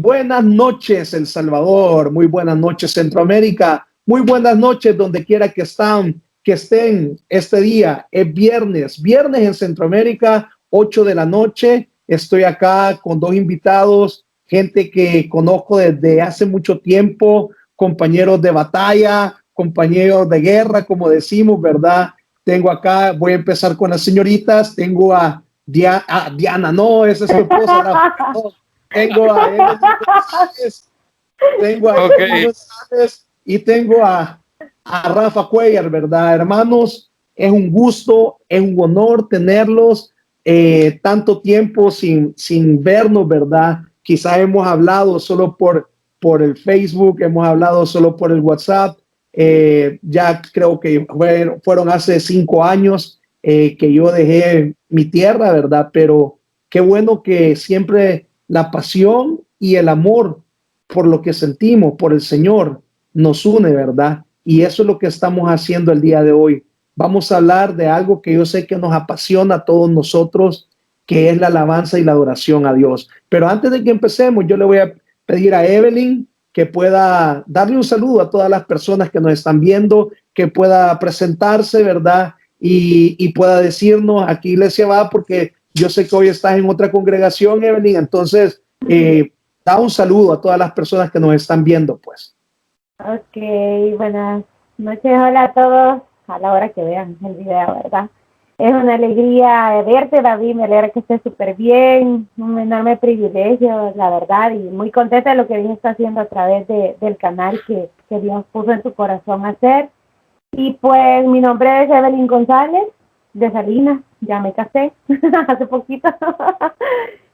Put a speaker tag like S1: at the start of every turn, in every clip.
S1: buenas noches, El Salvador. Muy buenas noches, Centroamérica. Muy buenas noches, donde quiera que estén este día. Es viernes en Centroamérica, 8 de la noche. Estoy acá con dos invitados, gente que conozco desde hace mucho tiempo, compañeros de batalla, compañeros de guerra, como decimos, ¿verdad? Tengo acá, voy a empezar con las señoritas. Tengo a Diana, no, esa es tu esposa, no. Tengo a Evelyn González,
S2: Okay.
S1: y tengo a Rafa Cuellar, ¿verdad? Hermanos, es un gusto, es un honor tenerlos tanto tiempo sin vernos, ¿verdad? Quizá hemos hablado solo por el Facebook, hemos hablado solo por el WhatsApp. Ya creo que fueron hace 5 años que yo dejé mi tierra, ¿verdad? Pero qué bueno que siempre la pasión y el amor por lo que sentimos, por el Señor, nos une, ¿verdad? Y eso es lo que estamos haciendo el día de hoy. Vamos a hablar de algo que yo sé que nos apasiona a todos nosotros, que es la alabanza y la adoración a Dios. Pero antes de que empecemos, yo le voy a pedir a Evelyn que pueda darle un saludo a todas las personas que nos están viendo, que pueda presentarse, ¿verdad? Y pueda decirnos a qué iglesia va, porque yo sé que hoy estás en otra congregación, Evelyn. Entonces, da un saludo a todas las personas que nos están viendo, pues.
S3: Ok, buenas noches, hola a todos, a la hora que vean el video, ¿verdad? Es una alegría verte, David, me alegra que estés súper bien, un enorme privilegio, la verdad, y muy contenta de lo que Dios está haciendo a través del canal que Dios puso en tu corazón hacer. Y pues mi nombre es Evelyn González, de Salinas, ya me casé hace poquito.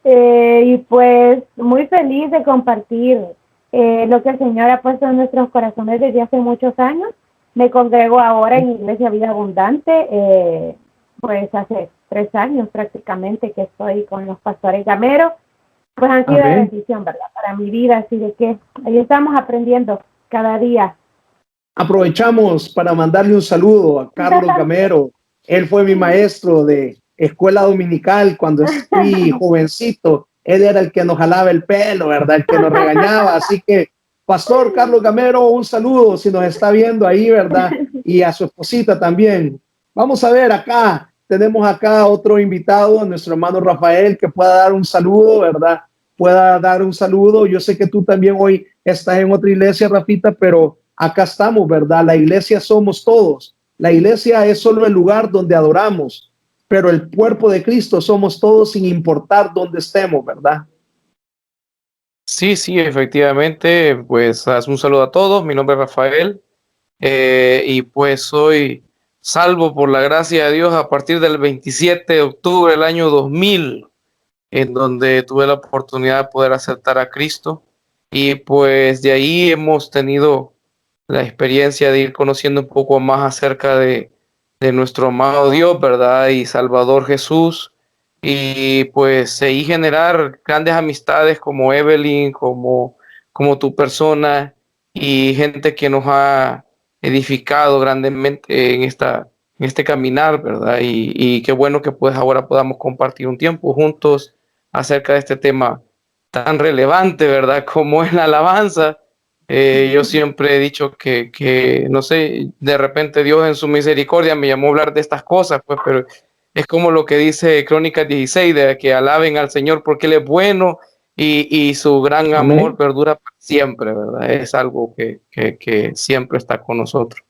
S3: Y pues muy feliz de compartir lo que el Señor ha puesto en nuestros corazones desde hace muchos años. Me congrego ahora en Iglesia Vida Abundante, pues hace 3 años prácticamente que estoy con los pastores Gamero. Pues han sido de bendición, ¿verdad? Para mi vida, así de que ahí estamos aprendiendo cada día.
S1: Aprovechamos para mandarle un saludo a Carlos Gamero. Él fue mi maestro de escuela dominical cuando fui jovencito. Él era el que nos jalaba el pelo, ¿verdad? El que nos regañaba. Así que, Pastor Carlos Gamero, un saludo si nos está viendo ahí, ¿verdad? Y a su esposita también. Vamos a ver acá. Tenemos acá otro invitado, nuestro hermano Rafael, que pueda dar un saludo, ¿verdad? Pueda dar un saludo. Yo sé que tú también hoy estás en otra iglesia, Rafita, pero acá estamos, ¿verdad? La iglesia somos todos. La iglesia es solo el lugar donde adoramos, pero el cuerpo de Cristo somos todos sin importar dónde estemos, ¿verdad?
S2: Sí, efectivamente, pues haz un saludo a todos, mi nombre es Rafael y pues soy salvo por la gracia de Dios a partir del 27 de octubre del año 2000, en donde tuve la oportunidad de poder aceptar a Cristo y pues de ahí hemos tenido la experiencia de ir conociendo un poco más acerca de nuestro amado Dios, ¿verdad? Y Salvador Jesús. Y pues seguí generar grandes amistades como Evelyn, como tu persona y gente que nos ha edificado grandemente en este caminar, ¿verdad? Y qué bueno que pues ahora podamos compartir un tiempo juntos acerca de este tema tan relevante, ¿verdad? Como es la alabanza. Yo siempre he dicho que, no sé, de repente Dios en su misericordia me llamó a hablar de estas cosas, pues, pero es como lo que dice Crónicas 16, de que alaben al Señor porque Él es bueno y su gran amor
S1: Amén.
S2: perdura para siempre, ¿verdad? Es algo que siempre está con nosotros.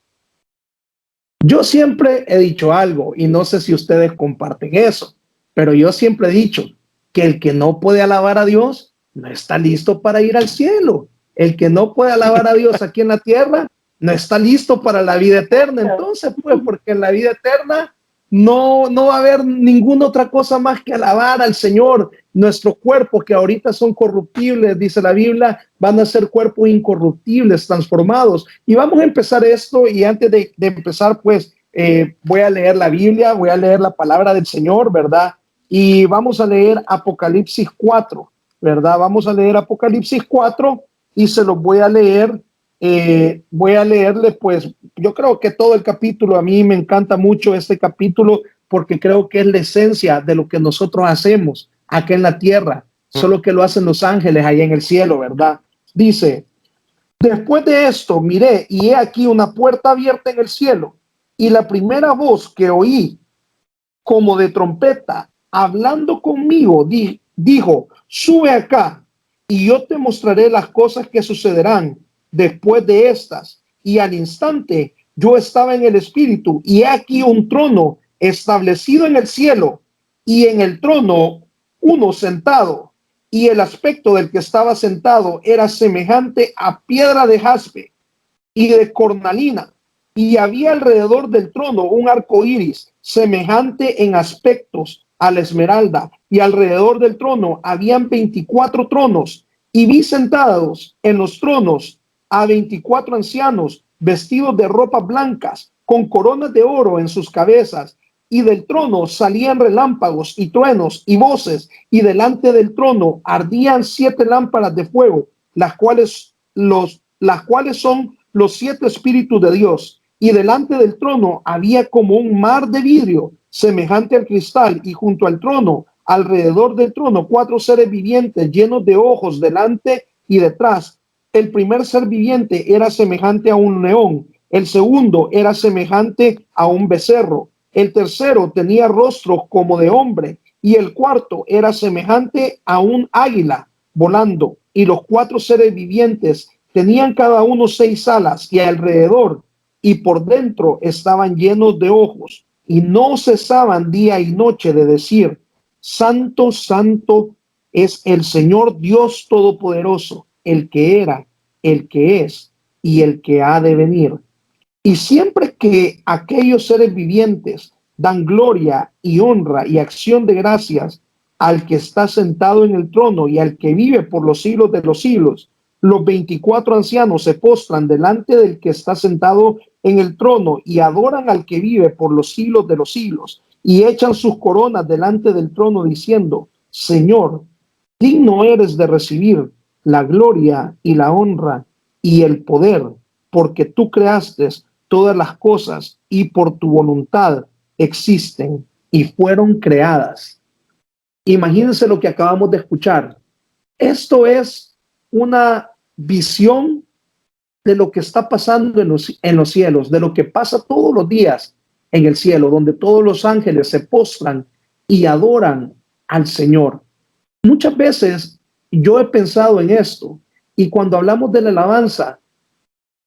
S1: Yo siempre he dicho algo y no sé si ustedes comparten eso, pero yo siempre he dicho que el que no puede alabar a Dios no está listo para ir al cielo. El que no puede alabar a Dios aquí en la tierra no está listo para la vida eterna. Entonces, pues, porque en la vida eterna no va a haber ninguna otra cosa más que alabar al Señor. Nuestros cuerpos que ahorita son corruptibles, dice la Biblia, van a ser cuerpos incorruptibles, transformados. Y vamos a empezar esto y antes de empezar, pues, voy a leer la Biblia, voy a leer la palabra del Señor, ¿verdad? Y vamos a leer Apocalipsis 4, ¿verdad? Vamos a leer Apocalipsis 4 y se los voy a leerle, pues, yo creo que todo el capítulo, a mí me encanta mucho este capítulo porque creo que es la esencia de lo que nosotros hacemos acá en la tierra. solo que lo hacen los ángeles ahí en el cielo, ¿verdad? Dice, después de esto miré y he aquí una puerta abierta en el cielo, y la primera voz que oí como de trompeta hablando conmigo dijo, sube acá y yo te mostraré las cosas que sucederán después de estas. Y al instante yo estaba en el espíritu y he aquí un trono establecido en el cielo y en el trono uno sentado, y el aspecto del que estaba sentado era semejante a piedra de jaspe y de cornalina, y había alrededor del trono un arco iris semejante en aspectos a la esmeralda, y alrededor del trono habían 24 tronos, y vi sentados en los tronos a 24 ancianos vestidos de ropas blancas, con coronas de oro en sus cabezas, y del trono salían relámpagos y truenos y voces, y delante del trono ardían 7 lámparas de fuego, las cuales son los 7 espíritus de Dios. Y delante del trono había como un mar de vidrio semejante al cristal, y junto al trono, alrededor del trono, 4 seres vivientes llenos de ojos delante y detrás. El primer ser viviente era semejante a un león, el segundo era semejante a un becerro, el tercero tenía rostro como de hombre, y el cuarto era semejante a un águila volando. Y los 4 seres vivientes tenían cada uno 6 alas, y alrededor y por dentro estaban llenos de ojos, y no cesaban día y noche de decir, Santo, santo es el Señor Dios Todopoderoso, el que era, el que es y el que ha de venir. Y siempre que aquellos seres vivientes dan gloria y honra y acción de gracias al que está sentado en el trono y al que vive por los siglos de los siglos, los 24 ancianos se postran delante del que está sentado en el trono y adoran al que vive por los siglos de los siglos, y echan sus coronas delante del trono diciendo, Señor, digno eres de recibir la gloria y la honra y el poder, porque tú creaste todas las cosas y por tu voluntad existen y fueron creadas. Imagínense lo que acabamos de escuchar. Esto es una visión de lo que está pasando en los cielos, de lo que pasa todos los días en el cielo, donde todos los ángeles se postran y adoran al Señor. Muchas veces yo he pensado en esto, y cuando hablamos de la alabanza,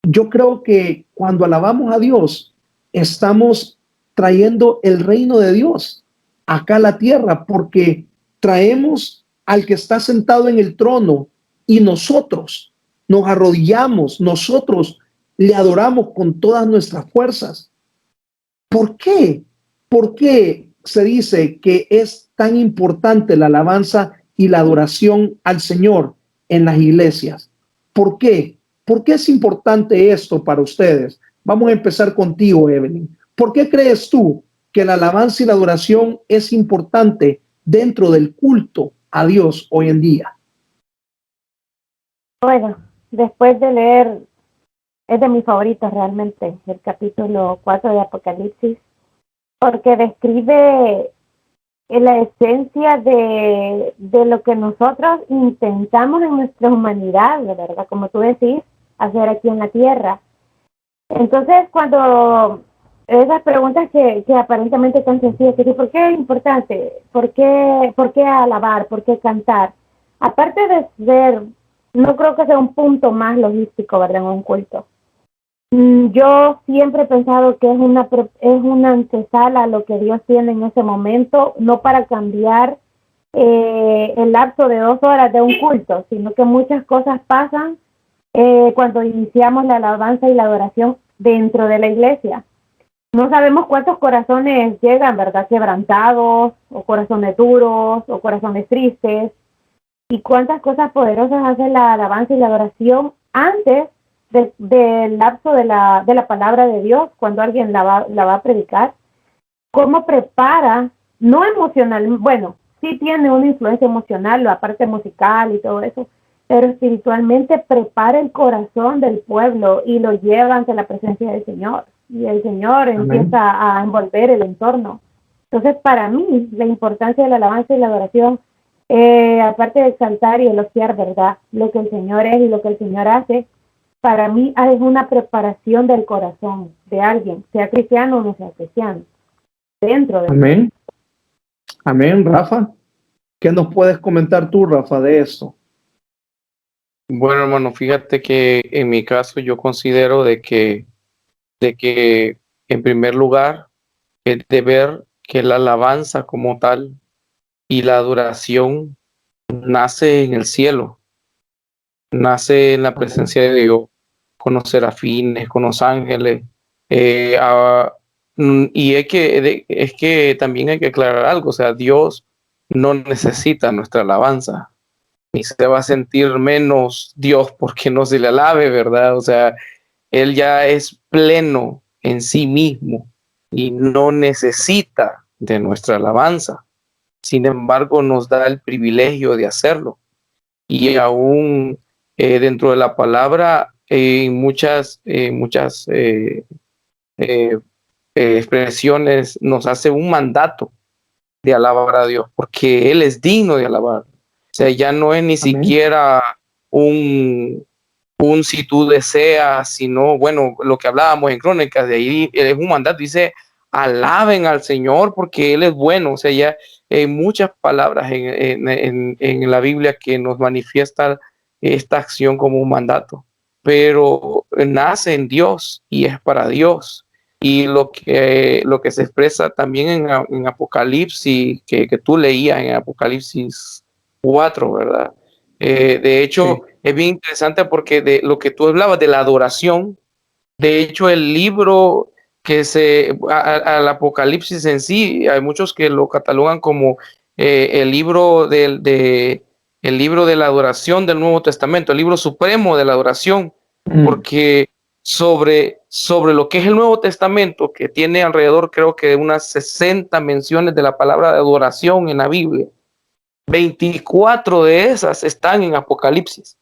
S1: yo creo que cuando alabamos a Dios, estamos trayendo el reino de Dios acá a la tierra, porque traemos al que está sentado en el trono y nosotros nos arrodillamos, nosotros le adoramos con todas nuestras fuerzas. ¿Por qué? ¿Por qué se dice que es tan importante la alabanza y la adoración al Señor en las iglesias? ¿Por qué? ¿Por qué es importante esto para ustedes? Vamos a empezar contigo, Evelyn. ¿Por qué crees tú que la alabanza y la adoración es importante dentro del culto a Dios hoy en día?
S3: Bueno, después de leer, es de mis favoritos realmente, el capítulo 4 de Apocalipsis, porque describe la esencia de lo que nosotros intentamos en nuestra humanidad, ¿verdad? Como tú decís, hacer aquí en la tierra. Entonces, cuando esas preguntas que aparentemente tan sencillas, que ¿por qué es importante? ¿Por qué alabar? ¿Por qué cantar? Aparte de ser, no creo que sea un punto más logístico, ¿verdad? En un culto. Yo siempre he pensado que es una antesala a lo que Dios tiene en ese momento, no para cambiar el lapso de 2 horas de un culto, sino que muchas cosas pasan cuando iniciamos la alabanza y la adoración dentro de la iglesia. No sabemos cuántos corazones llegan, ¿verdad? Quebrantados, o corazones duros, o corazones tristes, y cuántas cosas poderosas hace la alabanza y la adoración antes del lapso de la palabra de Dios, cuando alguien la va a predicar. Cómo prepara, no emocional, bueno, sí tiene una influencia emocional, la parte musical y todo eso, pero espiritualmente prepara el corazón del pueblo y lo lleva ante la presencia del Señor, y el Señor
S1: Amén.
S3: empieza a envolver el entorno. Entonces, para mí, la importancia de la alabanza y la adoración aparte de exaltar y elogiar, ¿verdad? Lo que el Señor es y lo que el Señor hace, para mí es una preparación del corazón de alguien, sea cristiano o no sea cristiano, dentro de mí.
S1: Amén. Amén, Rafa. ¿Qué nos puedes comentar tú, Rafa, de esto?
S2: Bueno, hermano, fíjate que en mi caso yo considero de que en primer lugar es de ver que la alabanza como tal y la adoración nace en el cielo, nace en la
S1: Amén.
S2: presencia de Dios, con los serafines, con los ángeles. Y es que también hay que aclarar algo, o sea, Dios no necesita nuestra alabanza, ni se va a sentir menos Dios porque no se le alabe, ¿verdad? O sea, Él ya es pleno en sí mismo y no necesita de nuestra alabanza. Sin embargo, nos da el privilegio de hacerlo. Y aún dentro de la palabra, muchas eh, expresiones nos hace un mandato de alabar a Dios, porque Él es digno de alabar. O sea, ya no es ni
S1: Amén.
S2: siquiera un si tú deseas, sino, bueno, lo que hablábamos en Crónicas, de ahí es un mandato, dice, alaben al Señor porque Él es bueno. O sea, ya hay muchas palabras en la Biblia que nos manifiestan esta acción como un mandato, pero nace en Dios y es para Dios. Y lo que se expresa también en Apocalipsis, que tú leías en Apocalipsis 4, ¿verdad? De hecho,
S1: Sí.
S2: es bien interesante porque de lo que tú hablabas de la adoración, de hecho, el libro al Apocalipsis en sí, hay muchos que lo catalogan como el el libro de la adoración del Nuevo Testamento, el libro supremo de la adoración,
S1: Mm.
S2: porque sobre lo que es el Nuevo Testamento, que tiene alrededor, creo que de unas 60 menciones de la palabra de adoración en la Biblia, 24 de esas están en Apocalipsis.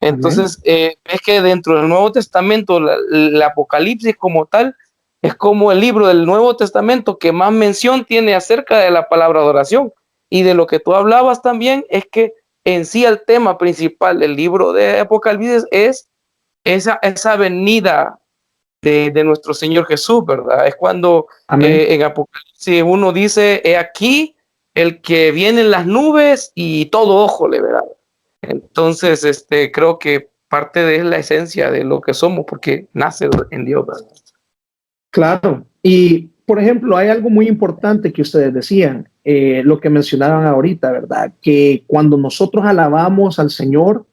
S1: Amén.
S2: Entonces, es que dentro del Nuevo Testamento, la Apocalipsis como tal, es como el libro del Nuevo Testamento que más mención tiene acerca de la palabra adoración. Y de lo que tú hablabas también es que en sí el tema principal del libro de Apocalipsis es esa venida de nuestro Señor Jesús, ¿verdad? Es cuando
S1: Amén.
S2: en Apocalipsis uno dice, he aquí el que viene en las nubes y todo ojo le verá. Entonces, creo que parte de la esencia de lo que somos, porque nace en Dios, ¿verdad?
S1: Claro. Y, por ejemplo, hay algo muy importante que ustedes decían, lo que mencionaban ahorita, ¿verdad? Que cuando nosotros alabamos al Señor,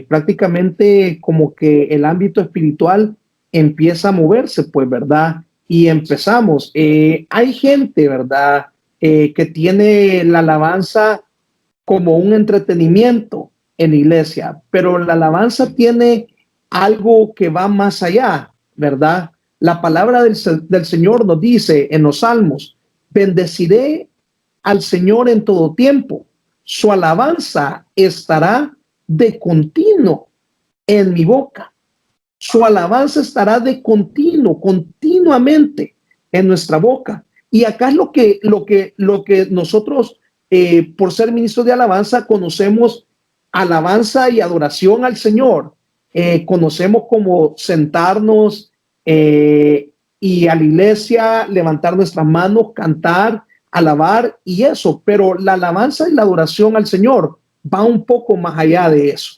S1: prácticamente como que el ámbito espiritual empieza a moverse, pues, ¿verdad? Y empezamos. Hay gente, ¿verdad? Que tiene la alabanza como un entretenimiento en la iglesia, pero la alabanza tiene algo que va más allá, ¿verdad? La palabra del Señor nos dice en los Salmos, bendeciré al Señor en todo tiempo, su alabanza estará de continuo en mi boca, su alabanza estará de continuo, continuamente en nuestra boca. Y acá es lo que nosotros, por ser ministros de alabanza, conocemos alabanza y adoración al Señor. Conocemos como sentarnos y a la iglesia, levantar nuestras manos, cantar, alabar y eso. Pero la alabanza y la adoración al Señor va un poco más allá de eso,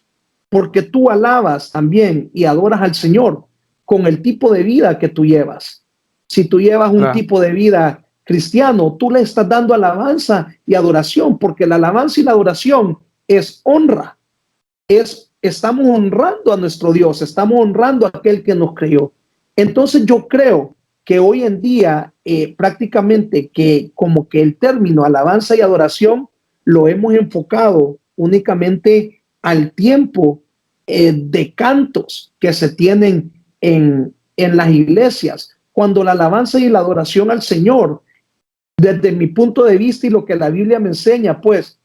S1: porque tú alabas también y adoras al Señor con el tipo de vida que tú llevas. Si tú llevas un
S2: Claro,
S1: tipo de vida cristiano, tú le estás dando alabanza y adoración, porque la alabanza y la adoración es honra, estamos honrando a nuestro Dios, estamos honrando a aquel que nos creó. Entonces yo creo que hoy en día prácticamente que como que el término alabanza y adoración lo hemos enfocado únicamente al tiempo de cantos que se tienen en las iglesias, cuando la alabanza y la adoración al Señor, desde mi punto de vista y lo que la Biblia me enseña, pues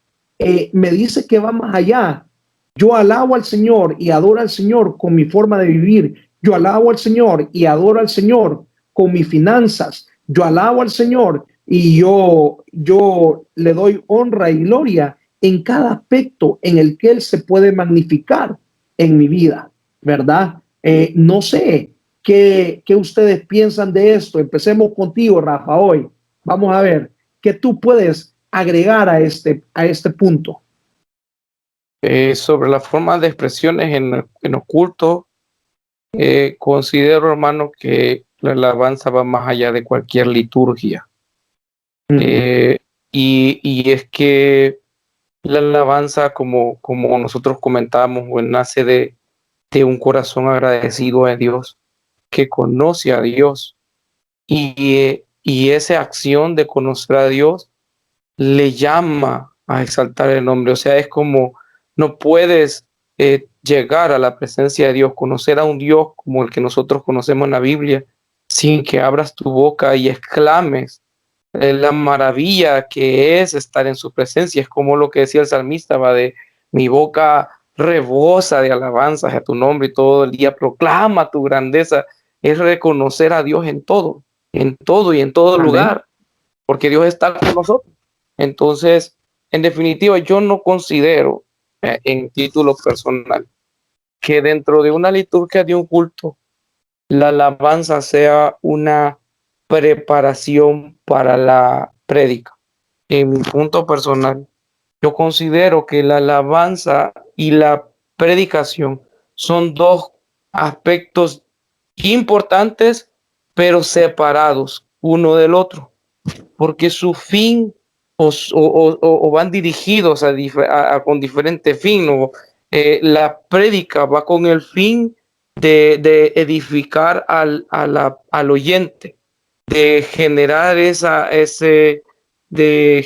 S1: me dice que va más allá. Yo alabo al Señor y adoro al Señor con mi forma de vivir. Yo alabo al Señor y adoro al Señor con mis finanzas. Yo alabo al Señor y yo le doy honra y gloria en cada aspecto en el que Él se puede magnificar en mi vida, ¿verdad? No sé qué ustedes piensan de esto. Empecemos contigo, Rafa, hoy. Vamos a ver qué tú puedes agregar a este punto.
S2: Sobre la forma de expresiones en oculto, considero, hermano, que la alabanza va más allá de cualquier liturgia. Eh, y es que la alabanza, como nosotros comentamos, pues, nace de un corazón agradecido a Dios, que conoce a Dios. Y esa acción de conocer a Dios le llama a exaltar el nombre. O sea, es como no puedes llegar a la presencia de Dios, conocer a un Dios como el que nosotros conocemos en la Biblia, sin que abras tu boca y exclames la maravilla que es estar en su presencia. Es como lo que decía el salmista, va de mi boca rebosa de alabanzas a tu nombre y todo el día proclama tu grandeza. Es reconocer a Dios en todo y en todo
S1: Amén.
S2: lugar, porque Dios está con nosotros. Entonces, en definitiva, yo no considero, en título personal, que dentro de una liturgia de un culto, la alabanza sea una preparación para la prédica. En mi punto personal, yo considero que la alabanza y la predicación son dos aspectos importantes, pero separados uno del otro, porque su fin o van dirigidos con diferente fin. La prédica va con el fin de edificar al oyente, de generar de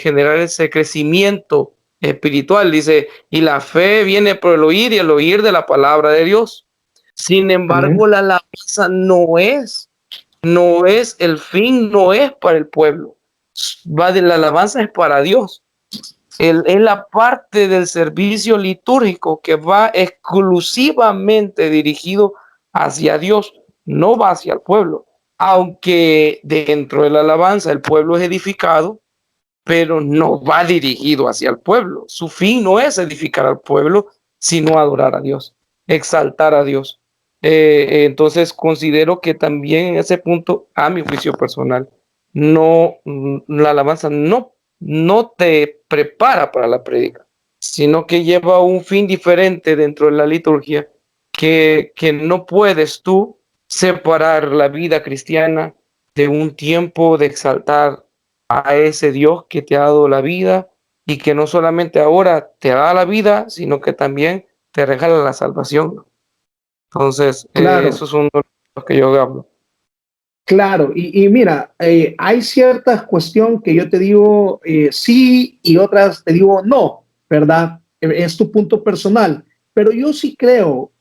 S2: generar ese crecimiento espiritual. Dice, y la fe viene por el oír y el oír de la palabra de Dios. Sin embargo,
S1: Amén.
S2: la alabanza no es el fin, no es para el pueblo. Va de la alabanza es para Dios. Es la parte del servicio litúrgico que va exclusivamente dirigido hacia Dios, no va hacia el pueblo. Aunque dentro de la alabanza el pueblo es edificado, pero no va dirigido hacia el pueblo. Su fin no es edificar al pueblo, sino adorar a Dios, exaltar a Dios. Entonces considero que también en ese punto, a mi juicio personal, la alabanza no te prepara para la prédica, sino que lleva un fin diferente dentro de la liturgia, que no puedes tú separar la vida cristiana de un tiempo de exaltar a ese Dios que te ha dado la vida y que no solamente ahora te da la vida, sino que también te regala la salvación. Entonces,
S1: Claro.
S2: eso es uno de los que yo hablo.
S1: Claro, y mira, hay ciertas cuestiones que yo te digo sí y otras te digo no, ¿verdad? Es tu punto personal, pero yo sí creo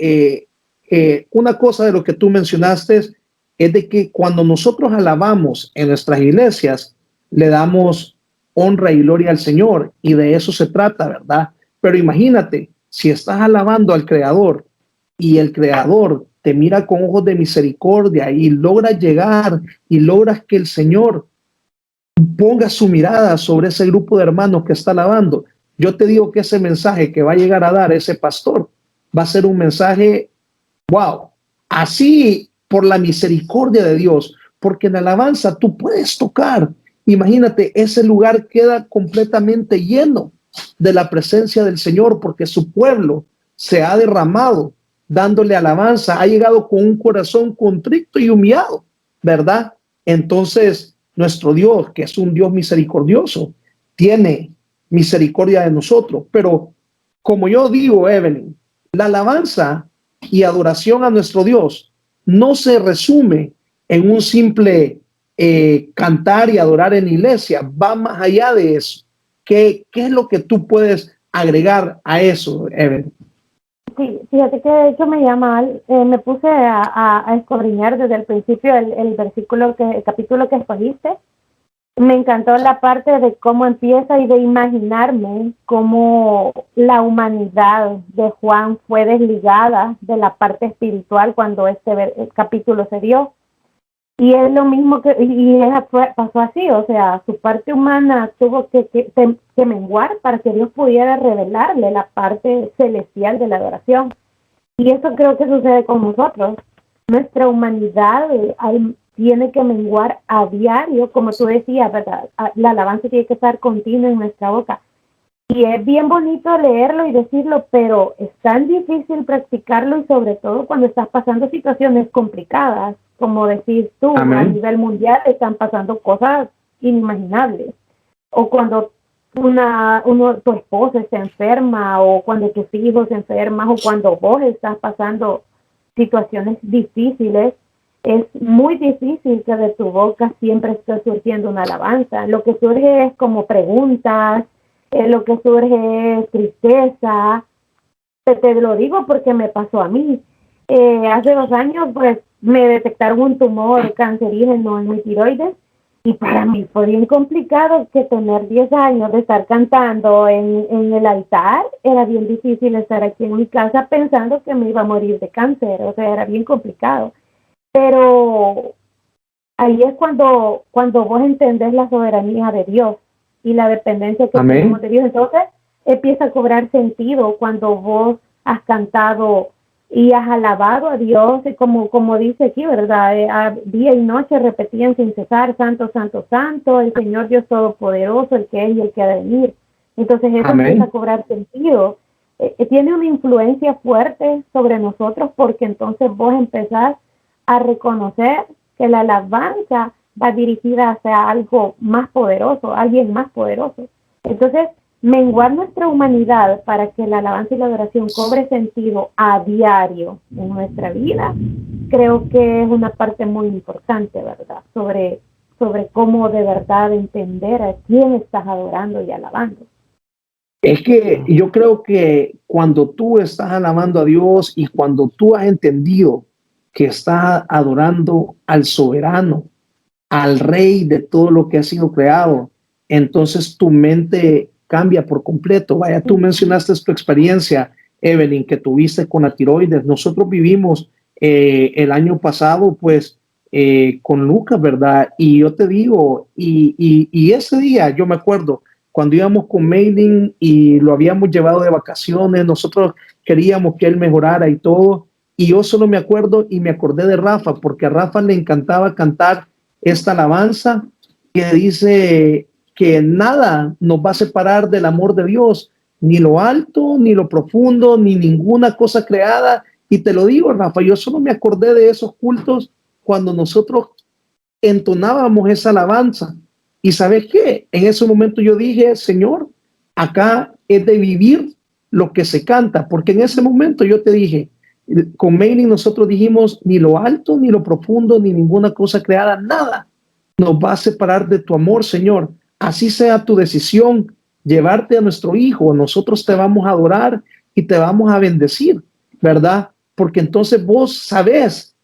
S1: una cosa de lo que tú mencionaste es de que cuando nosotros alabamos en nuestras iglesias, le damos honra y gloria al Señor y de eso se trata, ¿verdad? Pero imagínate, si estás alabando al Creador y el Creador te mira con ojos de misericordia y logras llegar y logras que el Señor ponga su mirada sobre ese grupo de hermanos que está alabando, yo te digo que ese mensaje que va a llegar a dar ese pastor va a ser un mensaje, wow, así por la misericordia de Dios, porque en la alabanza tú puedes tocar. Imagínate, ese lugar queda completamente lleno de la presencia del Señor porque su pueblo se ha derramado dándole alabanza, ha llegado con un corazón contrito y humillado, ¿verdad? Entonces, nuestro Dios, que es un Dios misericordioso, tiene misericordia de nosotros. Pero como yo digo, Evelyn, la alabanza y adoración a nuestro Dios no se resume en un simple cantar y adorar en iglesia, va más allá de eso. ¿Qué es lo que tú puedes agregar a eso, Evelyn?
S3: Sí, fíjate que de hecho me llama, me puse a escudriñar desde el principio el versículo, el capítulo que escogiste. Me encantó la parte de cómo empieza y de imaginarme cómo la humanidad de Juan fue desligada de la parte espiritual cuando este capítulo se dio. Y es lo mismo pasó así, o sea, su parte humana tuvo que menguar para que Dios pudiera revelarle la parte celestial de la adoración. Y eso creo que sucede con nosotros. Nuestra humanidad tiene que menguar a diario, como tú decías, ¿verdad? La alabanza tiene que estar continua en nuestra boca. Y es bien bonito leerlo y decirlo, pero es tan difícil practicarlo y sobre todo cuando estás pasando situaciones complicadas, como decís tú, a
S1: Amén.
S3: nivel mundial están pasando cosas inimaginables. O cuando tu esposa está enferma, o cuando tus hijos se enferman, o cuando vos estás pasando situaciones difíciles, es muy difícil que de tu boca siempre esté surgiendo una alabanza. Lo que surge es como preguntas, lo que surge es tristeza. Te lo digo porque me pasó a mí. Hace 2 años, pues, me detectaron un tumor cancerígeno en mi tiroides y para mí fue bien complicado que tener 10 años de estar cantando en el altar. Era bien difícil estar aquí en mi casa pensando que me iba a morir de cáncer, o sea, era bien complicado. Pero ahí es cuando vos entendés la soberanía de Dios y la dependencia que tenemos
S1: Amén.
S3: de Dios. Entonces empieza a cobrar sentido cuando vos has cantado y has alabado a Dios, y como dice aquí, ¿verdad? Día y noche repetían sin cesar, santo, santo, santo, el Señor Dios Todopoderoso, el que es y el que ha de venir. Entonces eso empieza a
S1: Amén.
S3: cobrar sentido. Tiene una influencia fuerte sobre nosotros porque entonces vos empezás a reconocer que la alabanza va dirigida hacia algo más poderoso, alguien más poderoso. Entonces, menguar nuestra humanidad para que la alabanza y la adoración cobre sentido a diario en nuestra vida, creo que es una parte muy importante, ¿verdad? Sobre cómo de verdad entender a quién estás adorando y alabando.
S1: Es que yo creo que cuando tú estás alabando a Dios y cuando tú has entendido que estás adorando al soberano, al rey de todo lo que ha sido creado, entonces tu mente cambia por completo. Vaya, tú mencionaste tu experiencia, Evelyn, que tuviste con la tiroides. Nosotros vivimos el año pasado, pues, con Lucas, ¿verdad? Y yo te digo, y ese día, yo me acuerdo, cuando íbamos con Mailing y lo habíamos llevado de vacaciones, nosotros queríamos que él mejorara y todo, y yo solo me acuerdo y me acordé de Rafa, porque a Rafa le encantaba cantar esta alabanza que dice que nada nos va a separar del amor de Dios, ni lo alto, ni lo profundo, ni ninguna cosa creada. Y te lo digo, Rafa, yo solo me acordé de esos cultos cuando nosotros entonábamos esa alabanza. Y sabes qué, en ese momento yo dije, Señor, acá es de vivir lo que se canta, porque en ese momento yo te dije, con Mailing nosotros dijimos, ni lo alto, ni lo profundo, ni ninguna cosa creada, nada nos va a separar de tu amor, Señor. Así sea tu decisión, llevarte a nuestro hijo, nosotros te vamos a adorar y te vamos a bendecir, ¿verdad? Porque entonces vos sabes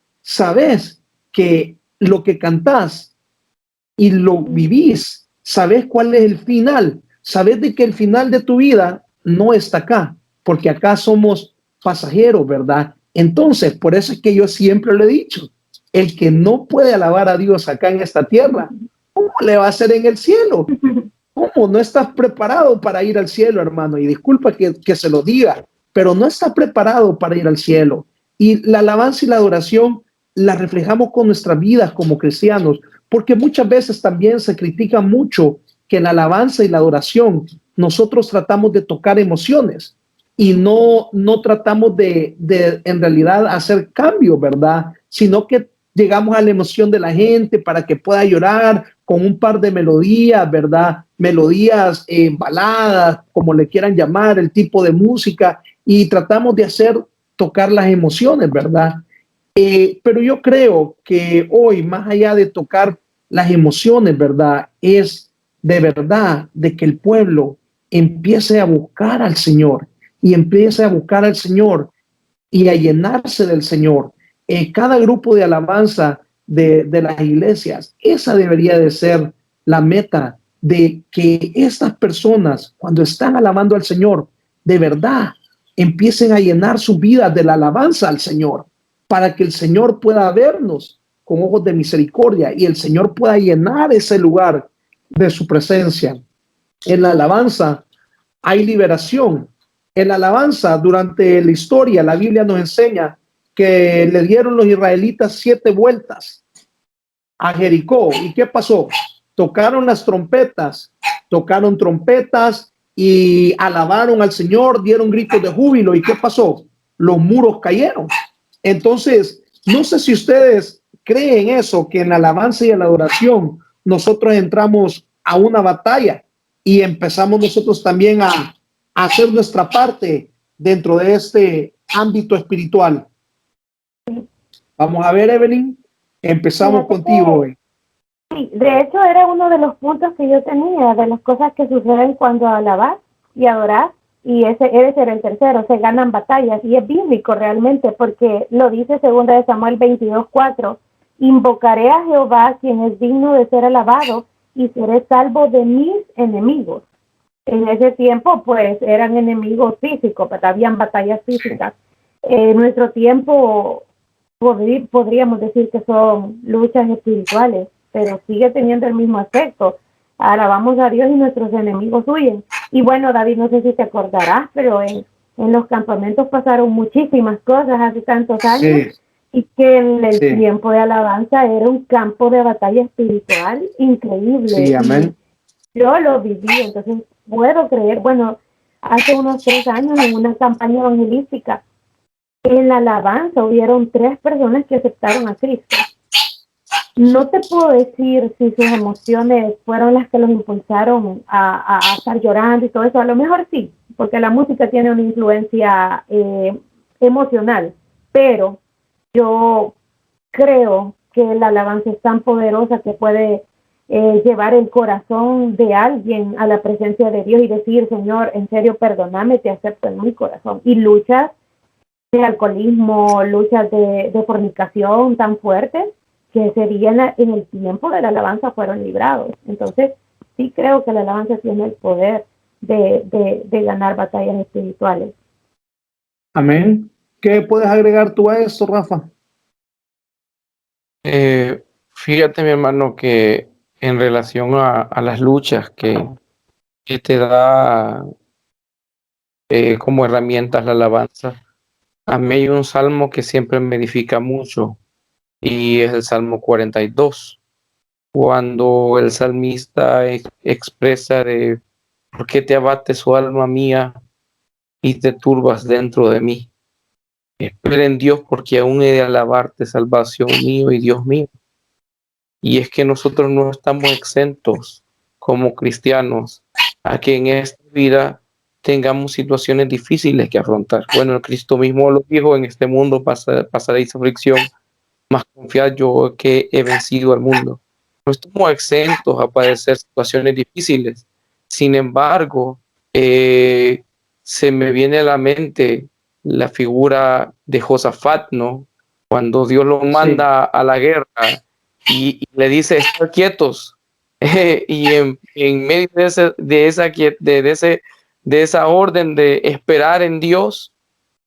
S1: que lo que cantás y lo vivís, sabes cuál es el final, sabes de que el final de tu vida no está acá, porque acá somos pasajeros, ¿verdad? Entonces, por eso es que yo siempre lo he dicho, el que no puede alabar a Dios acá en esta tierra, ¿cómo le va a hacer en el cielo? ¿Cómo no estás preparado para ir al cielo, hermano? Y disculpa que se lo diga, pero no estás preparado para ir al cielo. Y la alabanza y la adoración la reflejamos con nuestras vidas como cristianos, porque muchas veces también se critica mucho que en la alabanza y la adoración nosotros tratamos de tocar emociones y no tratamos de en realidad hacer cambios, ¿verdad? Sino que llegamos a la emoción de la gente para que pueda llorar con un par de melodías, ¿verdad? Melodías, baladas, como le quieran llamar, el tipo de música, y tratamos de hacer tocar las emociones, ¿verdad? Pero yo creo que hoy, más allá de tocar las emociones, ¿verdad? Es de verdad de que el pueblo empiece a buscar al Señor y empiece a buscar al Señor y a llenarse del Señor. Cada grupo de alabanza de las iglesias, esa debería de ser la meta de que estas personas, cuando están alabando al Señor, de verdad empiecen a llenar su vida de la alabanza al Señor, para que el Señor pueda vernos con ojos de misericordia y el Señor pueda llenar ese lugar de su presencia. En la alabanza hay liberación. En la alabanza, durante la historia, la Biblia nos enseña que le dieron los israelitas 7 vueltas a Jericó. ¿Y qué pasó? Tocaron las trompetas, tocaron trompetas y alabaron al Señor, dieron gritos de júbilo. ¿Y qué pasó? Los muros cayeron. Entonces, no sé si ustedes creen eso, que en la alabanza y en la adoración nosotros entramos a una batalla y empezamos nosotros también a hacer nuestra parte dentro de este ámbito espiritual. Vamos a ver, Evelyn, empezamos contigo hoy.
S3: Sí, de hecho era uno de los puntos que yo tenía, de las cosas que suceden cuando alabas y adoras, y ese era el tercero, se ganan batallas, y es bíblico realmente, porque lo dice 2 Samuel 22:4, invocaré a Jehová, quien es digno de ser alabado, y seré salvo de mis enemigos. En ese tiempo, pues, eran enemigos físicos, pero habían batallas físicas. En nuestro tiempo, podríamos decir que son luchas espirituales, pero sigue teniendo el mismo aspecto. Alabamos a Dios y nuestros enemigos huyen. Y bueno, David, no sé si te acordarás, pero en los campamentos pasaron muchísimas cosas hace tantos años, y que en el tiempo de alabanza era un campo de batalla espiritual increíble.
S1: Sí, amén.
S3: Yo lo viví, entonces puedo creer. Bueno, hace unos 3 años en una campaña evangelística, en la alabanza hubieron 3 personas que aceptaron a Cristo. No te puedo decir si sus emociones fueron las que los impulsaron a estar llorando y todo eso. A lo mejor sí, porque la música tiene una influencia emocional, pero yo creo que la alabanza es tan poderosa que puede llevar el corazón de alguien a la presencia de Dios y decir: Señor, en serio, perdóname, te acepto en mi corazón. Y luchas de alcoholismo, luchas de fornicación tan fuertes, que ese día en el tiempo de la alabanza fueron librados. Entonces, sí creo que la alabanza tiene el poder de ganar batallas espirituales.
S1: Amén. ¿Qué puedes agregar tú a esto, Rafa?
S2: Fíjate, mi hermano, que en relación a las luchas que te da como herramientas la alabanza, a mí hay un salmo que siempre me edifica mucho, y es el Salmo 42, cuando el salmista expresa de: ¿por qué te abates, oh alma mía, y te turbas dentro de mí? Espera en Dios, porque aún he de alabarte, salvación mío y Dios mío. Y es que nosotros no estamos exentos como cristianos a que en esta vida tengamos situaciones difíciles que afrontar. Bueno, el Cristo mismo lo dijo: en este mundo pasaréis aflicción, más confiad yo que he vencido al mundo. No estamos exentos a padecer situaciones difíciles. Sin embargo, se me viene a la mente la figura de Josafat, ¿no? Cuando Dios lo manda a la guerra y le dice: estar quietos. Y en medio de esa orden de esperar en Dios,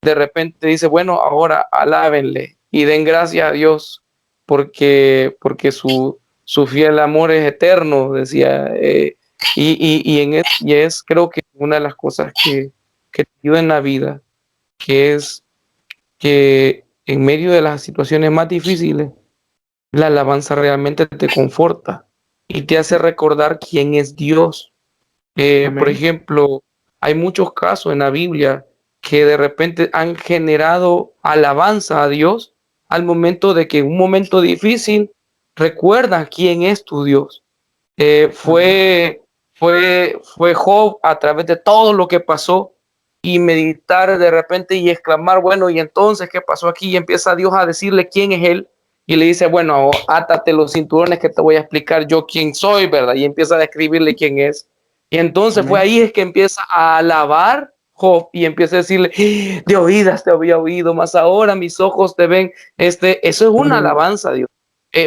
S2: de repente dice: bueno, ahora alábenle y den gracias a Dios, porque su fiel amor es eterno, decía. Y es creo que una de las cosas que te ayuda en la vida, que es que en medio de las situaciones más difíciles, la alabanza realmente te conforta y te hace recordar quién es Dios. Por ejemplo, hay muchos casos en la Biblia que de repente han generado alabanza a Dios al momento de que en un momento difícil recuerdan quién es tu Dios. Fue Job, a través de todo lo que pasó, y meditar de repente y exclamar: bueno, y entonces, ¿qué pasó aquí? Y empieza Dios a decirle quién es Él, y le dice: bueno, átate los cinturones que te voy a explicar yo quién soy, ¿verdad? Y empieza a describirle quién es. Y entonces fue ahí es que empieza a alabar Job y empieza a decirle: de oídas te había oído, mas ahora mis ojos te ven. Eso es una alabanza a Dios.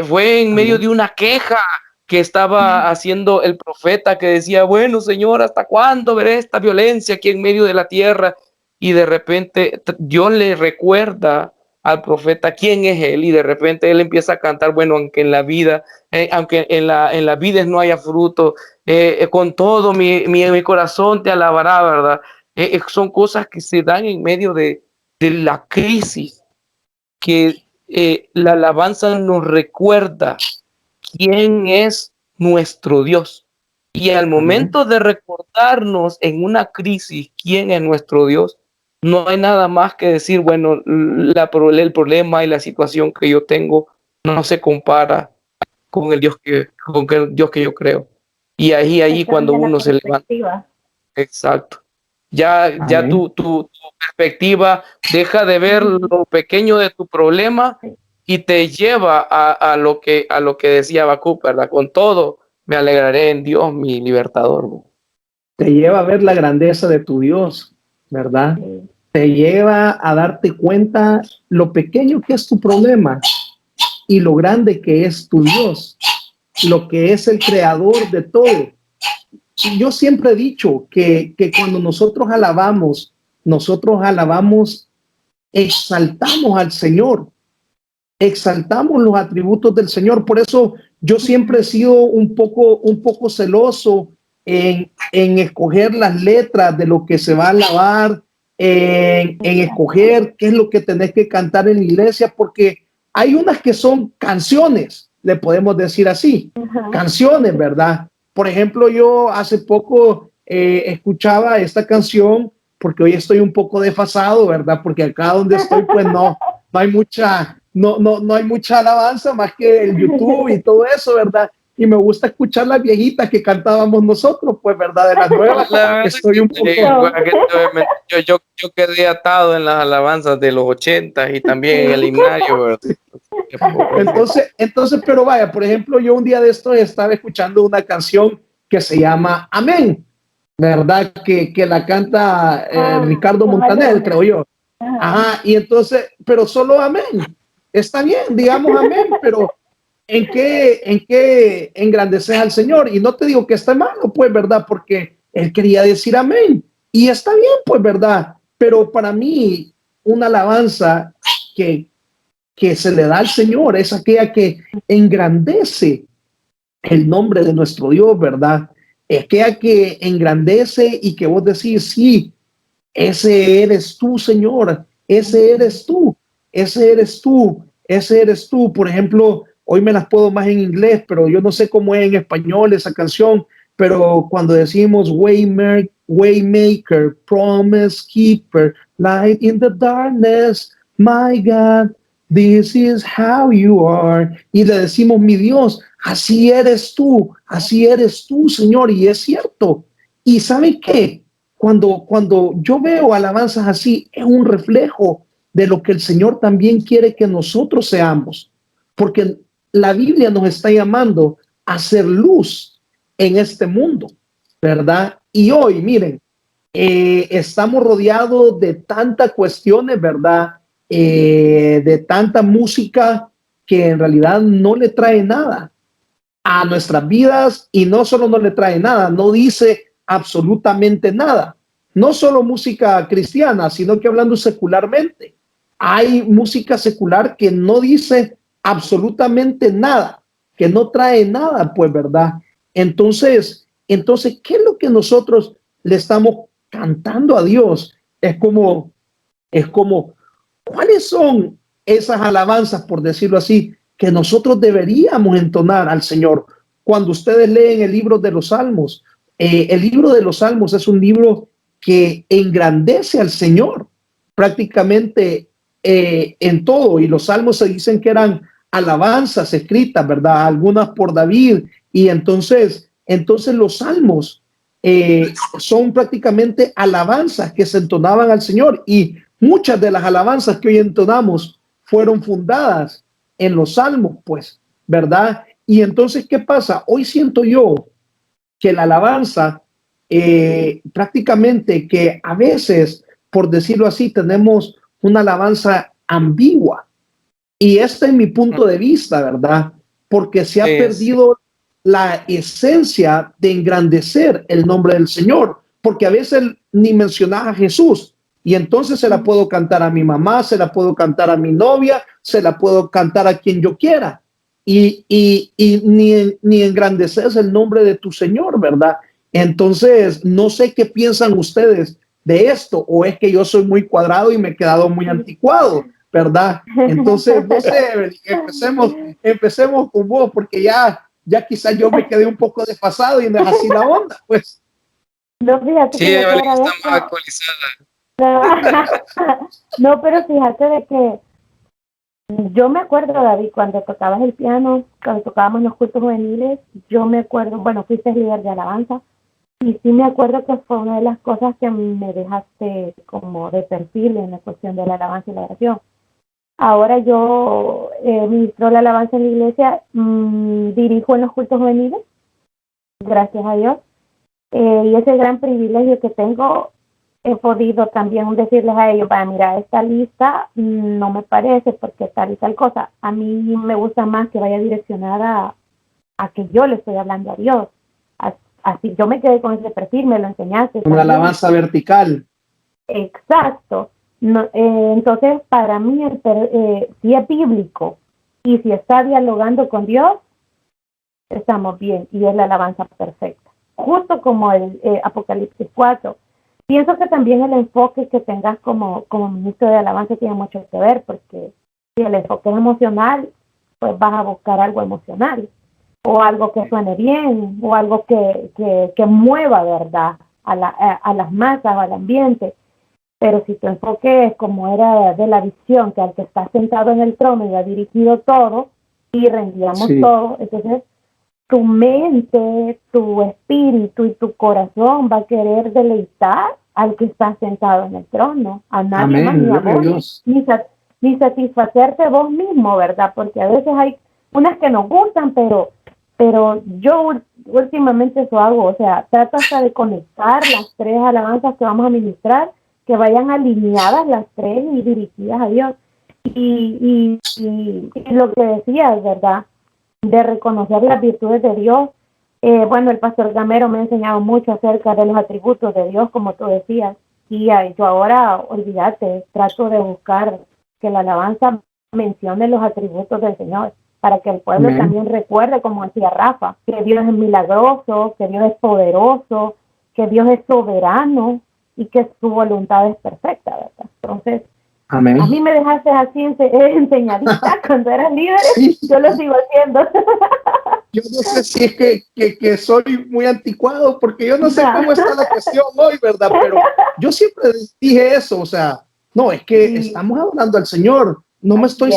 S2: Fue en medio de una queja que estaba haciendo el profeta, que decía: bueno, Señor, ¿hasta cuándo veré esta violencia aquí en medio de la tierra? Y de repente Dios le recuerda al profeta quién es él, y de repente él empieza a cantar, bueno, aunque en la vida, en la vida no haya fruto, con todo mi corazón te alabará, ¿verdad? Son cosas que se dan en medio de la crisis, que la alabanza nos recuerda quién es nuestro Dios. Y al momento de recordarnos en una crisis quién es nuestro Dios, no hay nada más que decir, bueno, el problema y la situación que yo tengo no se compara con el Dios que yo creo. Y ahí
S3: Se
S2: cuando
S3: cambia la
S2: uno se levanta.
S3: perspectiva.
S2: Exacto. Ya
S1: Amén.
S2: tu perspectiva deja de ver lo pequeño de tu problema
S3: Sí.
S2: y te lleva a lo que decía Habacuc, ¿verdad? Con todo me alegraré en Dios, mi libertador.
S1: Te lleva a ver la grandeza de tu Dios, ¿verdad?
S3: Sí.
S1: Te lleva a darte cuenta lo pequeño que es tu problema y lo grande que es tu Dios, lo que es el creador de todo. Y yo siempre he dicho que cuando nosotros alabamos, exaltamos al Señor, exaltamos los atributos del Señor. Por eso yo siempre he sido un poco celoso en escoger las letras de lo que se va a alabar, en escoger qué es lo que tenés que cantar en la iglesia, porque hay unas que son canciones, le podemos decir así, canciones, ¿verdad? Por ejemplo, yo hace poco escuchaba esta canción porque hoy estoy un poco desfasado, ¿verdad? Porque acá donde estoy, pues no hay no hay mucha alabanza más que el YouTube y todo eso, ¿verdad? Y me gusta escuchar las viejitas que cantábamos nosotros, pues, ¿verdad? De las nuevas,
S2: La verdad
S1: estoy un
S2: que,
S1: poco...
S2: yo quedé atado en las alabanzas de los 80 y también en el himnario, ¿verdad?
S1: Entonces, pero vaya, por ejemplo, yo un día de estos estaba escuchando una canción que se llama Amén, ¿verdad? Que la canta Ricardo Montaner, creo yo. Ajá, y entonces, pero solo amén. Está bien, digamos amén, pero en qué engrandeces al Señor? Y no te digo que está malo, pues, ¿verdad? Porque él quería decir amén. Y está bien, pues, ¿verdad? Pero para mí, una alabanza que, que se le da al Señor es aquella que engrandece el nombre de nuestro Dios, ¿verdad? Es aquella que engrandece y que vos decís, sí, ese eres tú, Señor, ese eres tú, ese eres tú, ese eres tú. Por ejemplo, hoy me las puedo más en inglés, pero yo no sé cómo es en español esa canción, pero cuando decimos Waymaker, Promise Keeper, Light in the Darkness, my God, this is how you are. Y le decimos, mi Dios, así eres tú, Señor, y es cierto. ¿Y saben qué? Cuando yo veo alabanzas así, es un reflejo de lo que el Señor también quiere que nosotros seamos, porque la Biblia nos está llamando a ser luz en este mundo, ¿verdad? Y hoy, miren, estamos rodeados de tantas cuestiones, ¿verdad? De tanta música que en realidad no le trae nada a nuestras vidas, y no solo no le trae nada, no dice absolutamente nada. No solo música cristiana, sino que hablando secularmente. Hay música secular que no dice absolutamente nada, que no trae nada, pues, ¿verdad? Entonces, ¿qué es lo que nosotros le estamos cantando a Dios? Es como, ¿cuáles son esas alabanzas, por decirlo así, que nosotros deberíamos entonar al Señor? Cuando ustedes leen el libro de los Salmos, el libro de los Salmos es un libro que engrandece al Señor prácticamente en todo, y los Salmos se dicen que eran alabanzas escritas, ¿verdad? Algunas por David, y entonces los Salmos son prácticamente alabanzas que se entonaban al Señor, y muchas de las alabanzas que hoy entonamos fueron fundadas en los Salmos, pues, ¿verdad? Y entonces, ¿qué pasa? Hoy siento yo que la alabanza, prácticamente que a veces, por decirlo así, tenemos una alabanza ambigua. Y este es mi punto de vista, ¿verdad? Porque se ha perdido la esencia de engrandecer el nombre del Señor, porque a veces ni mencionas a Jesús, Y entonces se la puedo cantar a mi mamá, se la puedo cantar a mi novia, se la puedo cantar a quien yo quiera. Y ni engrandeces el nombre de tu Señor, ¿verdad? Entonces, no sé qué piensan ustedes de esto, o es que yo soy muy cuadrado y me he quedado muy anticuado, ¿verdad? Entonces, no sé, empecemos con vos, porque ya quizás yo me quedé un poco desfasado y no es así la onda, pues.
S3: No, fíjate
S2: Sí,
S3: que yo te
S2: Evelyn está
S3: agradezco.
S2: más actualizada.
S3: No, pero fíjate de que yo me acuerdo, David, cuando tocabas el piano, cuando tocábamos los cultos juveniles, yo me acuerdo, bueno, fuiste líder de alabanza, y sí me acuerdo que fue una de las cosas que me dejaste como de perfil en la cuestión de la alabanza y la oración. Ahora yo ministro la alabanza en la iglesia, dirijo en los cultos juveniles, gracias a Dios, y ese gran privilegio que tengo, he podido también decirles a ellos, para mira, esta lista no me parece porque tal y tal cosa. A mí me gusta más que vaya direccionada a que yo le estoy hablando a Dios. Así yo me quedé con ese perfil, me lo enseñaste.
S1: Una alabanza vertical.
S3: Exacto. No, entonces, para mí, si es bíblico y si está dialogando con Dios, estamos bien y es la alabanza perfecta. Justo como el Apocalipsis 4. Pienso que también el enfoque que tengas como ministro de alabanza tiene mucho que ver, porque si el enfoque es emocional, pues vas a buscar algo emocional, o algo que suene bien, o algo que mueva, ¿verdad?, a las masas o al ambiente. Pero si tu enfoque es como era de la visión, que al que está sentado en el trono y ha dirigido todo, y rendíamos todo, entonces tu mente, tu espíritu y tu corazón va a querer deleitar al que está sentado en el trono, a nadie más, ni a vos, ni satisfacerte vos mismo, ¿verdad? Porque a veces hay unas que nos gustan, pero yo últimamente eso hago, o sea, trato hasta de conectar las tres alabanzas que vamos a ministrar, que vayan alineadas las tres y dirigidas a Dios. Y lo que decías, ¿verdad?, de reconocer las virtudes de Dios. Bueno, el pastor Gamero me ha enseñado mucho acerca de los atributos de Dios, como tú decías, y yo ahora, olvídate, trato de buscar que la alabanza mencione los atributos del Señor, para que el pueblo también recuerde, como decía Rafa, que Dios es milagroso, que Dios es poderoso, que Dios es soberano y que su voluntad es perfecta, ¿verdad? Entonces,
S1: Amén.
S3: a mí me dejaste así enseñadita cuando eras líder, yo lo sigo haciendo.
S1: Yo no sé si es que soy muy anticuado, porque yo no sé cómo está la cuestión hoy, ¿verdad? Pero yo siempre dije eso, o sea, no, es que estamos adorando al Señor, no me estoy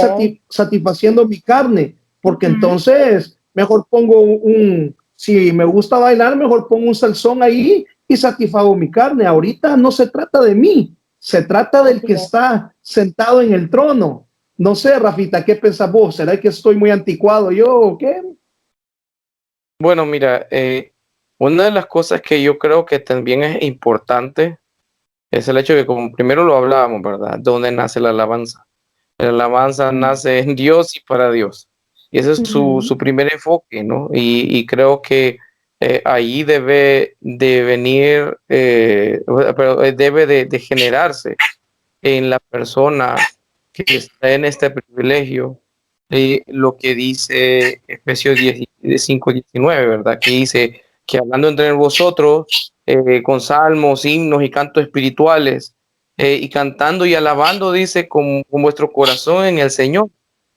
S1: satisfaciendo mi carne, porque entonces mejor pongo si me gusta bailar, mejor pongo un salsón ahí y satisfago mi carne. Ahorita no se trata de mí, se trata del que está sentado en el trono. No sé, Rafita, ¿qué pensás vos? ¿Será que estoy muy anticuado yo o qué?
S2: Bueno, mira, una de las cosas que yo creo que también es importante es el hecho de que, como primero lo hablábamos, ¿verdad? ¿Dónde nace la alabanza? La alabanza nace en Dios y para Dios. Y ese es su primer enfoque, ¿no? Y creo que ahí debe de venir, debe de generarse en la persona que está en este privilegio, lo que dice Efesios 5:19, ¿verdad? Que dice que hablando entre vosotros con salmos, himnos y cantos espirituales, y cantando y alabando, dice, con vuestro corazón en el Señor.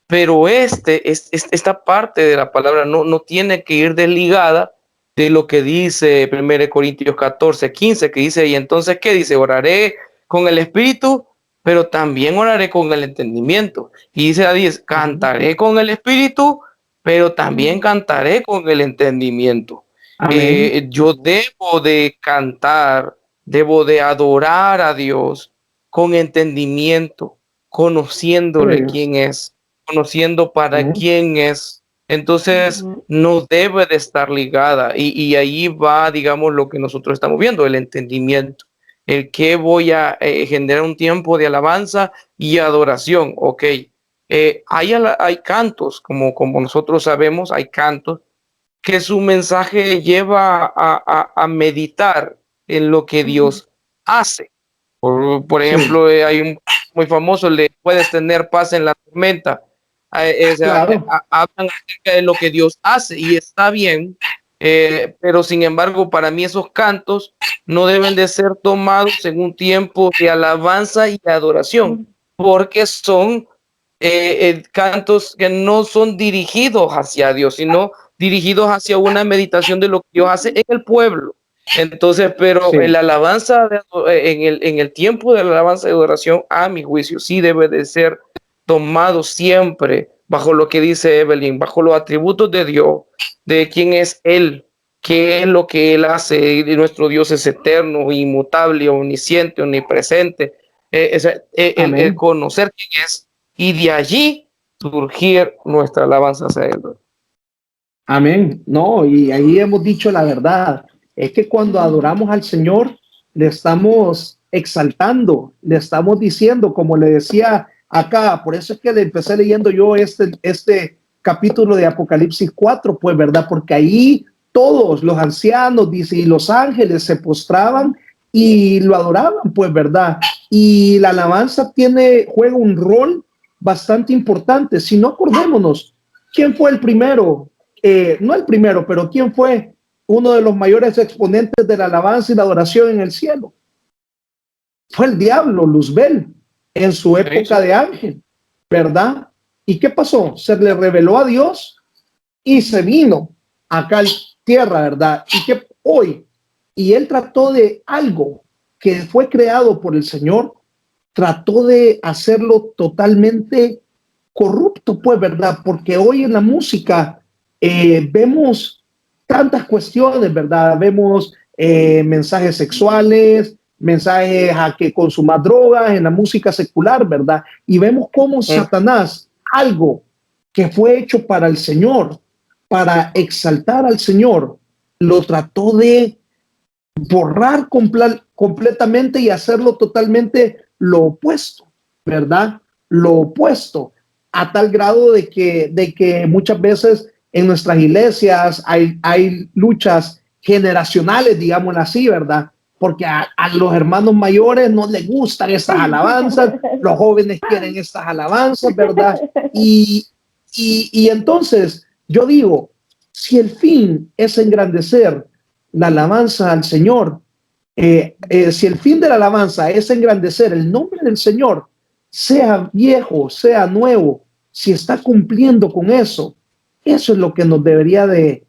S2: Pero esta parte de la palabra no tiene que ir desligada de lo que dice 1 Corintios 14:15, que dice, y entonces, ¿qué dice? Oraré con el espíritu, pero también oraré con el entendimiento. Y dice a 10, cantaré con el espíritu, pero también cantaré con el entendimiento. Yo debo de cantar, debo de adorar a Dios con entendimiento, conociéndole quién es, conociendo para quién es. Entonces, no debe de estar ligada. Y ahí va, digamos, lo que nosotros estamos viendo, el entendimiento. El que voy a generar un tiempo de alabanza y adoración. Ok. Hay cantos, como nosotros sabemos, hay cantos que su mensaje lleva a meditar en lo que Dios hace. Por
S1: Sí,
S2: ejemplo, hay un muy famoso, le puedes tener paz en la tormenta. O sea,
S1: claro.
S2: hablan acerca de lo que Dios hace y está bien, pero sin embargo, para mí esos cantos no deben de ser tomados en un tiempo de alabanza y adoración, porque son cantos que no son dirigidos hacia Dios, sino dirigidos hacia una meditación de lo que Dios hace en el pueblo. Entonces, pero
S1: Sí,
S2: la alabanza, en el tiempo de la alabanza y adoración, a mi juicio, sí debe de ser tomado siempre bajo lo que dice Evelyn, bajo los atributos de Dios, de quién es Él, qué es lo que Él hace. Y nuestro Dios es eterno, inmutable, omnisciente, omnipresente. El
S1: amén.
S2: conocer quién es y de allí surgir nuestra alabanza hacia Él.
S1: Amén. No, y ahí hemos dicho la verdad. Es que cuando adoramos al Señor, le estamos exaltando, le estamos diciendo, como le decía acá, por eso es que le empecé leyendo yo este capítulo de Apocalipsis 4, pues, ¿verdad? Porque ahí todos los ancianos, dice, y los ángeles se postraban y lo adoraban, pues, ¿verdad? Y la alabanza juega un rol bastante importante. Si no, acordémonos, ¿quién fue el primero? No el primero, pero ¿quién fue uno de los mayores exponentes de la alabanza y la adoración en el cielo? Fue el diablo, Luzbel, en su
S2: Sí, sí.
S1: época de ángel, ¿verdad? ¿Y qué pasó? Se le reveló a Dios y se vino acá a tierra, ¿verdad? Y que hoy, y él trató de algo que fue creado por el Señor, trató de hacerlo totalmente corrupto, pues, ¿verdad? Porque hoy en la música vemos tantas cuestiones, ¿verdad? Vemos mensajes sexuales, mensajes a que consumas drogas en la música secular, ¿verdad? Y vemos cómo Satanás, algo que fue hecho para el Señor, para exaltar al Señor, lo trató de borrar completamente y hacerlo totalmente lo opuesto, ¿verdad? Lo opuesto, a tal grado de que muchas veces en nuestras iglesias hay luchas generacionales, digamos así, ¿verdad? Porque a los hermanos mayores no les gustan estas alabanzas, los jóvenes quieren estas alabanzas, ¿verdad? Y entonces yo digo, si el fin es engrandecer la alabanza al Señor, si el fin de la alabanza es engrandecer el nombre del Señor, sea viejo, sea nuevo, si está cumpliendo con eso es lo que nos debería de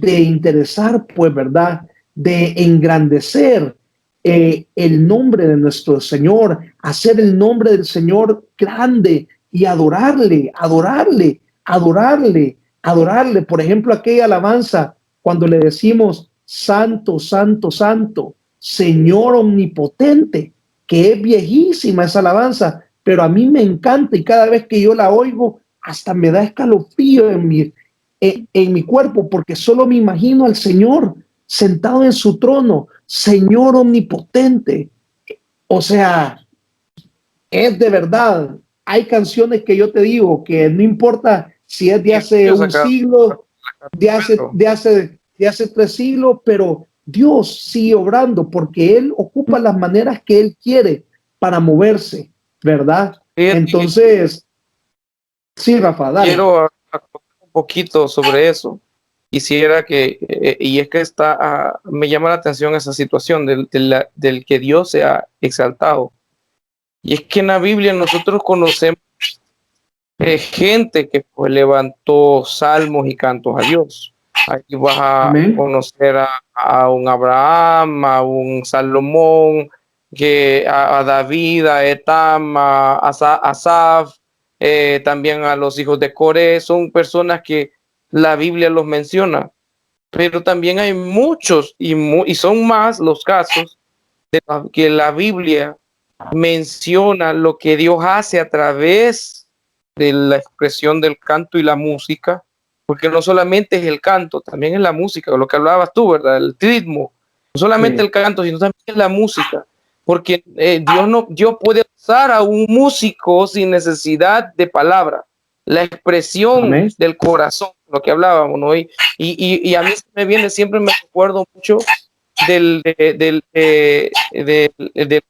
S1: interesar, pues, ¿verdad? De engrandecer el nombre de nuestro Señor, hacer el nombre del Señor grande y adorarle, adorarle, adorarle, adorarle. Por ejemplo, aquella alabanza cuando le decimos santo, santo, santo, Señor omnipotente, que es viejísima esa alabanza, pero a mí me encanta y cada vez que yo la oigo, hasta me da escalofrío en mi cuerpo, porque solo me imagino al Señor sentado en su trono, Señor omnipotente. O sea, es de verdad. Hay canciones que yo te digo que no importa si es de
S2: Y
S1: hace
S2: ellos
S1: un
S2: acá,
S1: siglo, de hace 3 siglos, pero Dios sigue obrando porque Él ocupa las maneras que Él quiere para moverse, ¿verdad?
S2: fíjate que
S1: Entonces, sí, Rafa, dale.
S2: quiero un poquito sobre eso. Quisiera que, y es que me llama la atención esa situación del que Dios sea exaltado. Y es que en la Biblia nosotros conocemos gente que pues levantó salmos y cantos a Dios. Aquí vas a
S1: Amén.
S2: conocer a un Abraham, a un Salomón, a David, a Etam, a Asaf, también a los hijos de Coré. Son personas que la Biblia los menciona, pero también hay muchos y son más los casos de que la Biblia menciona lo que Dios hace a través de la expresión del canto y la música, porque no solamente es el canto, también es la música, lo que hablabas tú, ¿verdad? El ritmo, no solamente
S1: Sí.
S2: el canto, sino también es la música, porque Dios puede usar a un músico sin necesidad de palabra, la expresión
S1: Amén.
S2: del corazón, lo que hablábamos, ¿no? Y a mí me viene, siempre me acuerdo mucho del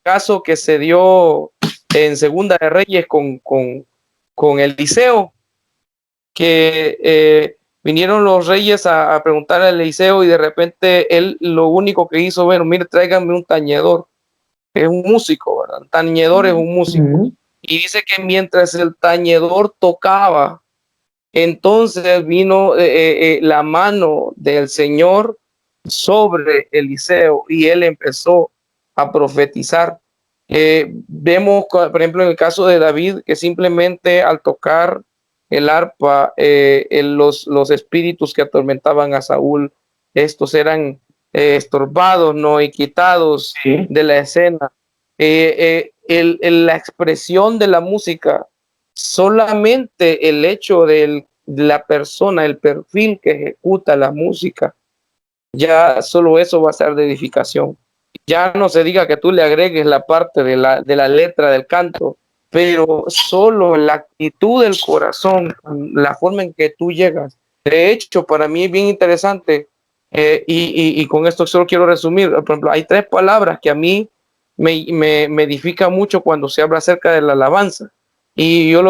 S2: caso que se dio en Segunda de Reyes con Eliseo, que vinieron los reyes a preguntar a Eliseo y de repente él lo único que hizo, bueno, mire, tráiganme un tañedor, es un músico, ¿verdad? El tañedor es un músico. Y dice que mientras el tañedor tocaba, entonces vino la mano del Señor sobre Eliseo y él empezó a profetizar. Vemos, por ejemplo, en el caso de David, que simplemente al tocar el arpa, los espíritus que atormentaban a Saúl, estos eran estorbados, ¿no? Y quitados de la escena. La expresión de la música, solamente el hecho de la persona, el perfil que ejecuta la música, ya solo eso va a ser de edificación. Ya no se diga que tú le agregues la parte de la letra del canto, pero solo la actitud del corazón, la forma en que tú llegas. De hecho, para mí es bien interesante, y con esto solo quiero resumir. Por ejemplo, hay 3 palabras que a mí me edifica mucho cuando se habla acerca de la alabanza. Y yo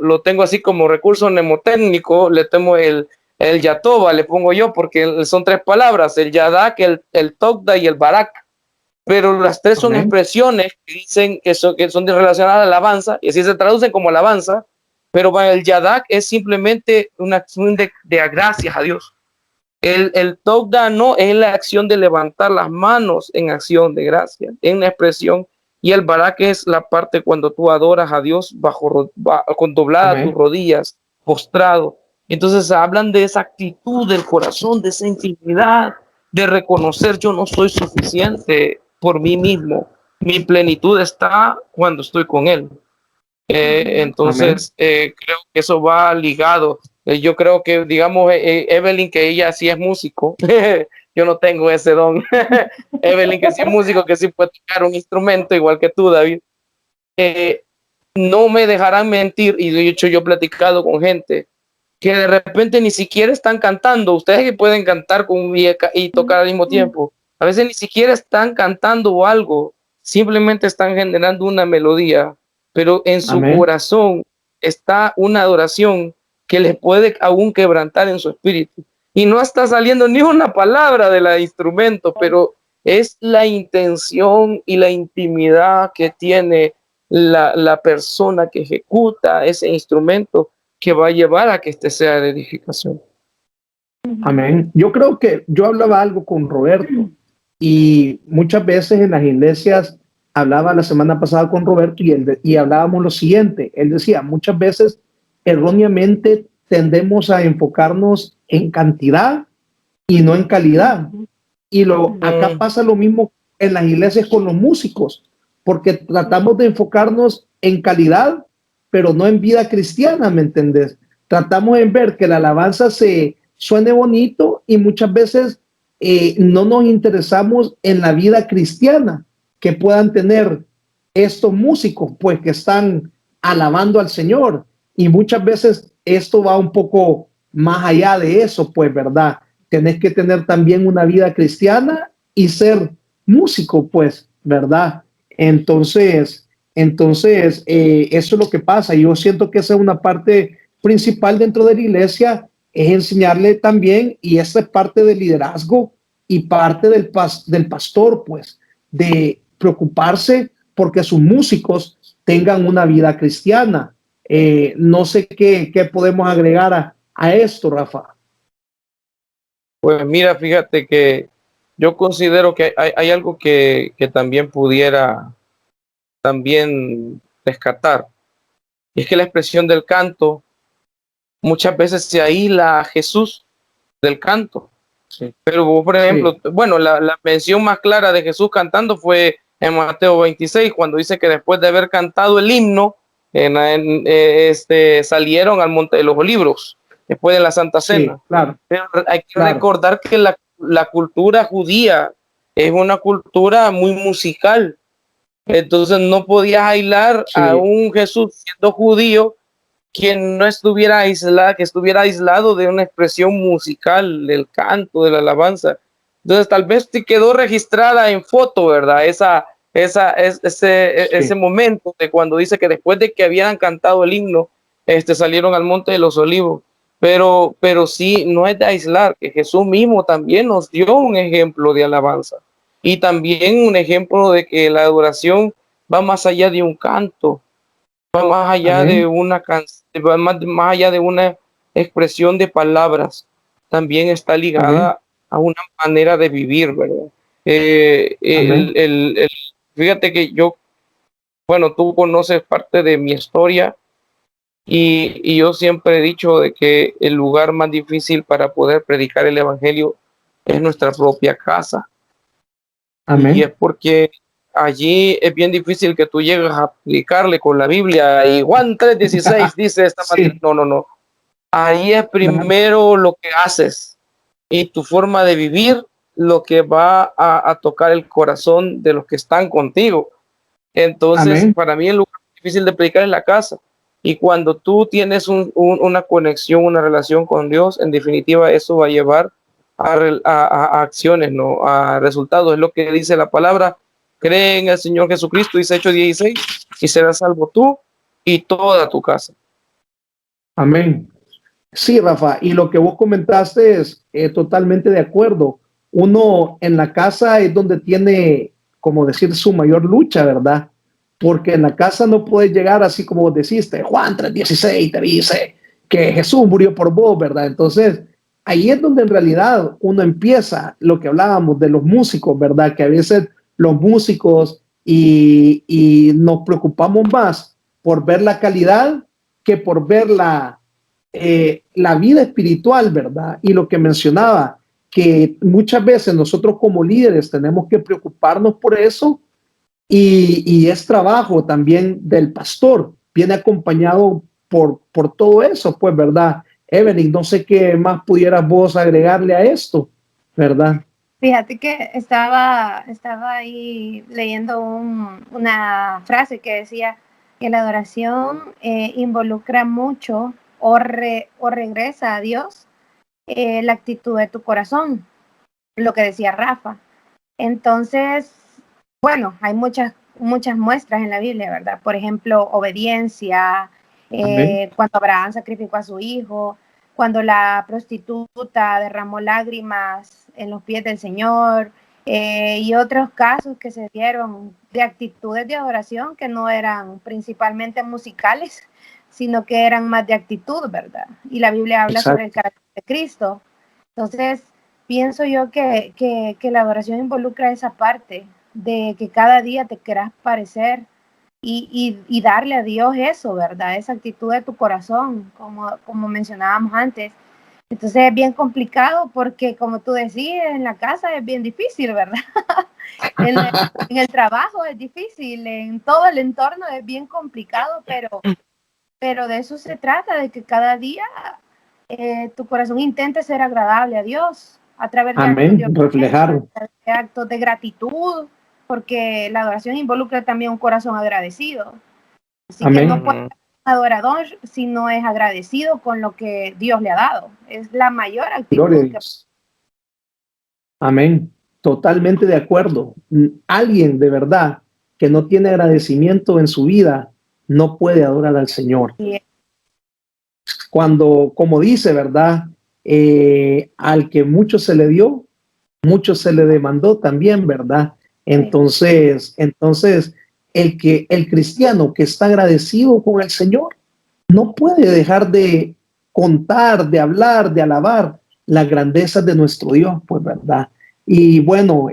S2: lo tengo así como recurso mnemotécnico, le tengo el Yatoba, le pongo yo, porque son 3 palabras, el Yadak, el Togda y el Barak. Pero las 3 son expresiones que dicen que son relacionadas a la alabanza, y así se traducen como alabanza, pero el Yadak es simplemente una acción de gracias a Dios. El Togda no es la acción de levantar las manos en acción de gracia, en la expresión, y el Barak es la parte cuando tú adoras a Dios con dobladas tus rodillas, postrado. Entonces hablan de esa actitud del corazón, de esa intimidad, de reconocer yo no soy suficiente por mí mismo. Mi plenitud está cuando estoy con Él. Entonces, creo que eso va ligado. Yo creo que, digamos, Evelyn, que ella sí es músico, yo no tengo ese don. Evelyn, que sí es músico, que sí puede tocar un instrumento, igual que tú, David. No me dejarán mentir, y de hecho yo he platicado con gente que de repente ni siquiera están cantando. Ustedes que pueden cantar y tocar al mismo tiempo, a veces ni siquiera están cantando algo, simplemente están generando una melodía, pero en su corazón está una adoración que les puede aún quebrantar en su espíritu. Y no está saliendo ni una palabra del instrumento, pero es la intención y la intimidad que tiene la persona que ejecuta ese instrumento, que va a llevar a que este sea de edificación.
S1: Amén. Yo creo que yo hablaba algo con Roberto y muchas veces en las iglesias hablaba la semana pasada con Roberto y hablábamos lo siguiente. Él decía, muchas veces erróneamente tendemos a enfocarnos en cantidad y no en calidad. Y acá pasa lo mismo en las iglesias con los músicos, porque tratamos de enfocarnos en calidad, pero no en vida cristiana, ¿me entendés? Tratamos de ver que la alabanza se suene bonito y muchas veces no nos interesamos en la vida cristiana que puedan tener estos músicos, pues que están alabando al Señor. Y muchas veces esto va un poco más allá de eso, pues, ¿verdad? Tenés que tener también una vida cristiana y ser músico, pues, ¿verdad? Entonces, eso es lo que pasa. Yo siento que esa es una parte principal dentro de la iglesia, es enseñarle también, y esa es parte del liderazgo y parte del pastor, pues, de preocuparse porque sus músicos tengan una vida cristiana. No sé qué podemos agregar a esto, Rafa.
S2: Pues mira, fíjate que yo considero que hay algo que también pudiera también rescatar. Y es que la expresión del canto muchas veces se aísla a Jesús del canto. Sí. Pero por ejemplo, bueno, la mención más clara de Jesús cantando fue en Mateo 26, cuando dice que después de haber cantado el himno, salieron al Monte de los Olivos, después de la Santa Cena.
S1: Sí, claro.
S2: Pero hay que recordar que la cultura judía es una cultura muy musical. Entonces no podías aislar a un Jesús siendo judío quien no estuviera aislado, que estuviera aislado de una expresión musical, del canto, de la alabanza. Entonces tal vez te quedó registrada en foto, ¿verdad? Ese momento de cuando dice que después de que habían cantado el himno, salieron al Monte de los Olivos. Pero sí, no es de aislar, que Jesús mismo también nos dio un ejemplo de alabanza y también un ejemplo de que la adoración va más allá de un canto, va más allá de una canción, va más allá de una expresión de palabras, también está ligada a una manera de vivir, ¿verdad? Fíjate que bueno, tú conoces parte de mi historia y yo siempre he dicho de que el lugar más difícil para poder predicar el evangelio es nuestra propia casa. Y es porque allí es bien difícil que tú llegues a aplicarle con la Biblia y Juan 3:16 dice esta manera. No. Ahí es primero lo que haces y tu forma de vivir lo que va a tocar el corazón de los que están contigo. Entonces, para mí el lugar difícil de predicar es la casa. Y cuando tú tienes una conexión, una relación con Dios, en definitiva eso va a llevar a acciones, ¿no? A resultados. Es lo que dice la palabra. Cree en el Señor Jesucristo, dice Hechos 16, y serás salvo tú y toda tu casa.
S1: Amén. Sí, Rafa, y lo que vos comentaste es totalmente de acuerdo. Uno en la casa es donde tiene, como decir, su mayor lucha, ¿verdad? Porque en la casa no puedes llegar así como vos deciste, Juan 3:16 te dice que Jesús murió por vos, ¿verdad? Entonces, ahí es donde en realidad uno empieza lo que hablábamos de los músicos, ¿verdad? Que a veces los músicos y nos preocupamos más por ver la calidad que por ver la vida espiritual, ¿verdad? Y lo que mencionaba, que muchas veces nosotros como líderes tenemos que preocuparnos por eso y es trabajo también del pastor, viene acompañado por todo eso, pues, ¿verdad? Evelyn, no sé qué más pudieras vos agregarle a esto, ¿verdad?
S3: Fíjate que estaba ahí leyendo una frase que decía que la adoración involucra mucho o regresa a Dios la actitud de tu corazón, lo que decía Rafa. Entonces, bueno, hay muchas muestras en la Biblia, ¿verdad? Por ejemplo, obediencia, cuando Abraham sacrificó a su hijo, cuando la prostituta derramó lágrimas en los pies del Señor, y otros casos que se dieron de actitudes de adoración que no eran principalmente musicales, sino que eran más de actitud, ¿verdad? Y la Biblia habla sobre el carácter de Cristo. Entonces, pienso yo que la adoración involucra esa parte de que cada día te quieras parecer y darle a Dios eso, ¿verdad? Esa actitud de tu corazón, como mencionábamos antes. Entonces es bien complicado porque, como tú decías, en la casa es bien difícil, ¿verdad? en el trabajo es difícil, en todo el entorno es bien complicado, pero de eso se trata, de que cada día tu corazón intente ser agradable a Dios a través de actos de gratitud, porque la adoración involucra también un corazón agradecido. Así que no puede ser un adorador si no es agradecido con lo que Dios le ha dado. Es la mayor actitud.
S1: Amén. Totalmente de acuerdo. Alguien de verdad que no tiene agradecimiento en su vida no puede adorar al Señor. Sí. Cuando, como dice, ¿verdad? Al que mucho se le dio, mucho se le demandó también, ¿verdad? Entonces, el cristiano que está agradecido con el Señor no puede dejar de contar, de hablar, de alabar las grandezas de nuestro Dios, pues, ¿verdad? Y bueno,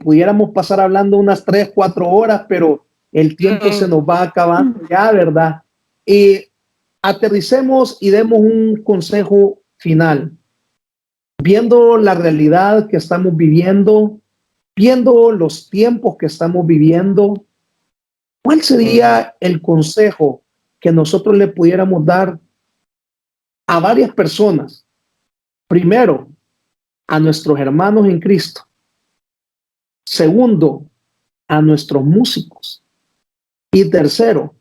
S1: pudiéramos pasar hablando unas 3, 4 horas, pero el tiempo se nos va acabando ya, ¿verdad? Aterricemos y demos un consejo final. Viendo la realidad que estamos viviendo, viendo los tiempos que estamos viviendo, ¿cuál sería el consejo que nosotros le pudiéramos dar a varias personas? Primero, a nuestros hermanos en Cristo. Segundo, a nuestros músicos. Y tercero,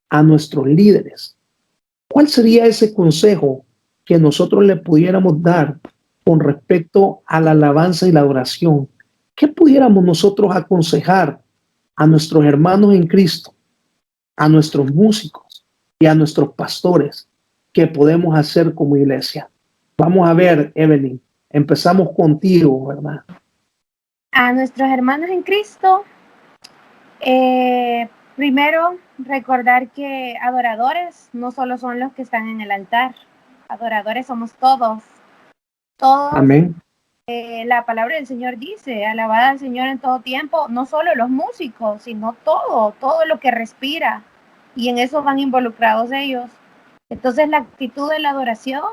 S1: a nuestros líderes. ¿Cuál sería ese consejo que nosotros le pudiéramos dar con respecto a la alabanza y la adoración. ¿Qué pudiéramos nosotros aconsejar a nuestros hermanos en Cristo, a nuestros músicos y a nuestros pastores que podemos hacer como iglesia? Vamos a ver, Evelyn, empezamos contigo, ¿verdad?
S3: A nuestros hermanos en Cristo, primero recordar que adoradores no solo son los que están en el altar, adoradores somos todos, todos.
S1: Amén.
S3: La palabra del Señor dice, alabad al Señor en todo tiempo, no solo los músicos, sino todo lo que respira, y en eso van involucrados ellos. Entonces la actitud de la adoración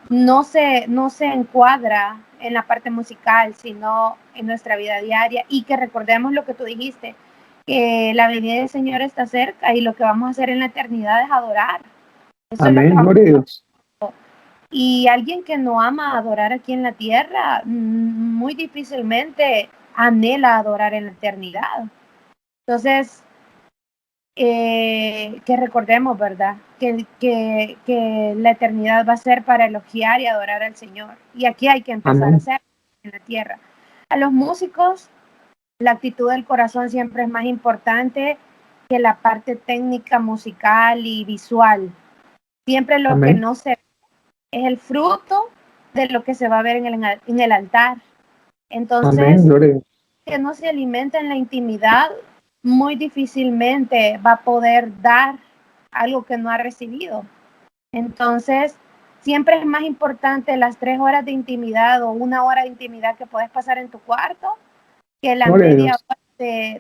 S3: no se encuadra en la parte musical, sino en nuestra vida diaria, y que recordemos lo que tú dijiste, que la venida del Señor está cerca y lo que vamos a hacer en la eternidad es adorar. Eso
S1: Amén,
S3: es lo que
S1: gloria a Dios.
S3: Y alguien que no ama adorar aquí en la tierra, muy difícilmente anhela adorar en la eternidad. Entonces, que recordemos, ¿verdad? Que la eternidad va a ser para elogiar y adorar al Señor. Y aquí hay que empezar
S1: Amén.
S3: a hacer en la tierra. A los músicos, la actitud del corazón siempre es más importante que la parte técnica, musical y visual. Siempre lo
S1: Amén.
S3: que no se es el fruto de lo que se va a ver en el altar. Entonces,
S1: Amén, gloria a Dios.
S3: que no se alimenta en la intimidad, muy difícilmente va a poder dar algo que no ha recibido. Entonces, siempre es más importante las 3 horas de intimidad o 1 hora de intimidad que puedes pasar en tu cuarto que la
S1: Gloria a
S3: media
S1: Dios.
S3: hora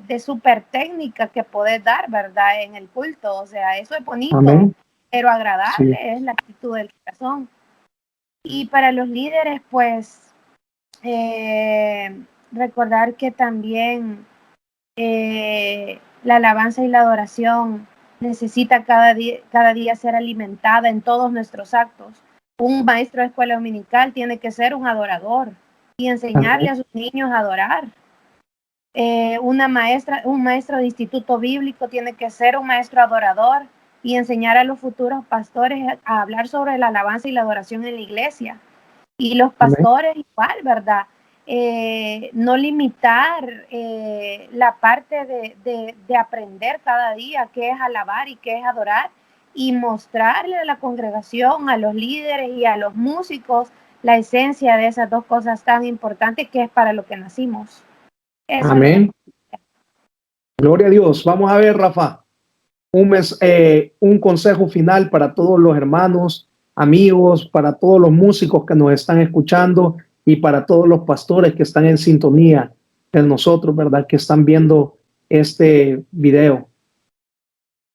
S3: de super técnica que puedes dar, ¿verdad? En el culto. O sea, eso es bonito,
S1: Amén.
S3: pero agradable
S1: Sí.
S3: es la actitud del corazón. Y para los líderes, pues, recordar que también la alabanza y la adoración necesita cada día ser alimentada en todos nuestros actos. Un maestro de escuela dominical tiene que ser un adorador y enseñarle a sus niños a adorar. Un maestro de instituto bíblico tiene que ser un maestro adorador y enseñar a los futuros pastores a hablar sobre la alabanza y la adoración en la iglesia. Y los
S1: Amén.
S3: pastores igual, ¿verdad? No limitar la parte de aprender cada día qué es alabar y qué es adorar, y mostrarle a la congregación, a los líderes y a los músicos la esencia de esas dos cosas tan importantes que es para lo que nacimos. Eso es lo
S1: Amén. Gloria a Dios. Vamos a ver, Rafa, un consejo final para todos los hermanos, amigos, para todos los músicos que nos están escuchando y para todos los pastores que están en sintonía de nosotros, ¿verdad? Que están viendo este video.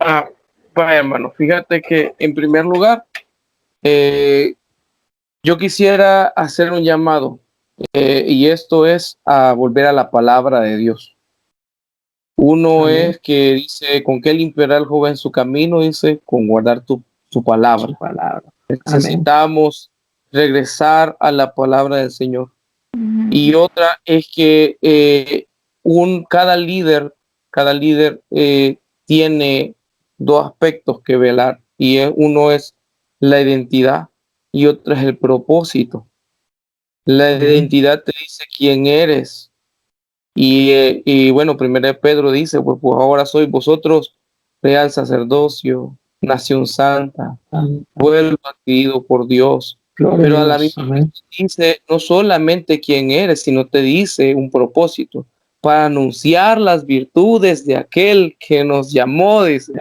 S2: Vaya, hermano, fíjate que en primer lugar, yo quisiera hacer un llamado, y esto es a volver a la palabra de Dios. Uno
S1: Amén.
S2: es que dice, ¿con qué limpiará el joven su camino? Dice, con guardar su palabra.
S1: Palabra. Amén.
S2: Necesitamos regresar a la palabra del Señor.
S3: Uh-huh.
S2: Y otra es que cada líder tiene dos aspectos que velar, y uno es la identidad y otro es el propósito. La
S1: Amén.
S2: identidad te dice quién eres, y bueno, primero Pedro dice, pues ahora sois vosotros real sacerdocio, nación santa, pueblo adquirido por Dios.
S1: Gloria
S2: Pero
S1: a
S2: a la
S1: Dios.
S2: misma vez
S1: Amén.
S2: dice no solamente quién eres, sino te dice un propósito para anunciar las virtudes de aquel que nos llamó, dice.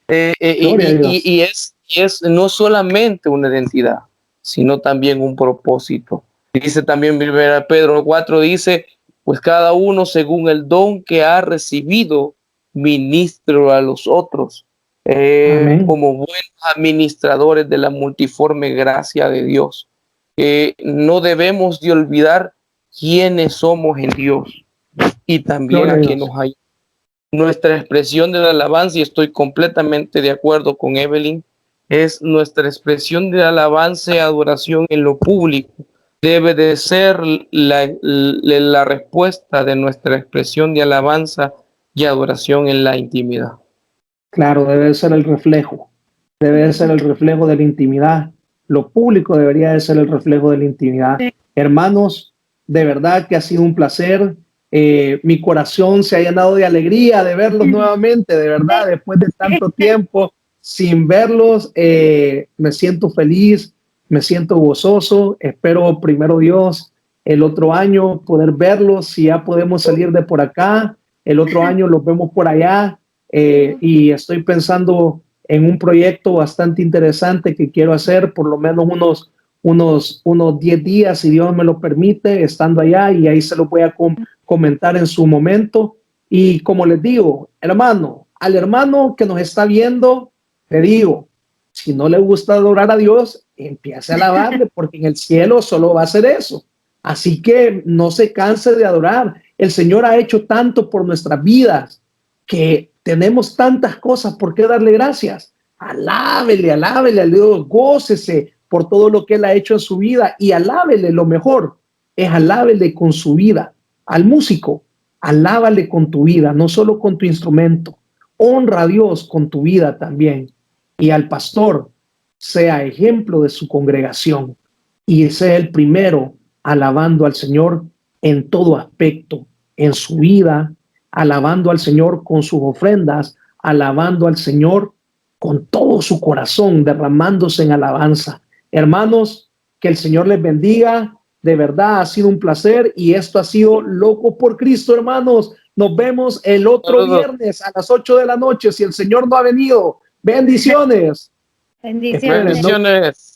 S1: Gloria a Dios.
S2: Y es no solamente una identidad, sino también un propósito. Dice también Pedro 4, dice, pues cada uno según el don que ha recibido, ministro a los otros,
S1: Amén.
S2: como buenos administradores de la multiforme gracia de Dios. No debemos de olvidar quiénes somos en Dios y también
S1: Gloria a
S2: a quien
S1: Dios.
S2: nos hay. Nuestra expresión de la alabanza, y estoy completamente de acuerdo con Evelyn, es nuestra expresión de alabanza y adoración en lo público. Debe de ser la respuesta de nuestra expresión de alabanza y adoración en la intimidad.
S1: Claro, debe ser el reflejo. Debe ser el reflejo de la intimidad lo público debería de ser el reflejo de la intimidad. Sí. Hermanos, de verdad que ha sido un placer. Mi corazón se ha llenado de alegría de verlos nuevamente, de verdad, después de tanto tiempo sin verlos. Me siento feliz, me siento gozoso. Espero, primero Dios, el otro año poder verlos. Si ya podemos salir de por acá, el otro año los vemos por allá. Y estoy pensando en un proyecto bastante interesante que quiero hacer, por lo menos unos 10 días, si Dios me lo permite, estando allá, y ahí se lo voy a comentar en su momento. Y como les digo, hermano, al hermano que nos está viendo, le digo, si no le gusta adorar a Dios, empiece a alabarle, porque en el cielo solo va a hacer eso. Así que no se canse de adorar. El Señor ha hecho tanto por nuestras vidas que tenemos tantas cosas por qué darle gracias. Alábele a Dios, gócese por todo lo que Él ha hecho en su vida, y alábele. Lo mejor es alábele con su vida. Al músico, alábale con tu vida, no solo con tu instrumento. Honra a Dios con tu vida también. Y al pastor, sea ejemplo de su congregación y sea el primero alabando al Señor en todo aspecto, en su vida, alabando al Señor con sus ofrendas, alabando al Señor con todo su corazón, derramándose en alabanza. Hermanos, que el Señor les bendiga. De verdad ha sido un placer, y esto ha sido Loco por Cristo, hermanos. Nos vemos el otro viernes a las 8 de la noche, si el Señor no ha venido. Bendiciones.
S3: Bendiciones.
S2: Bendiciones.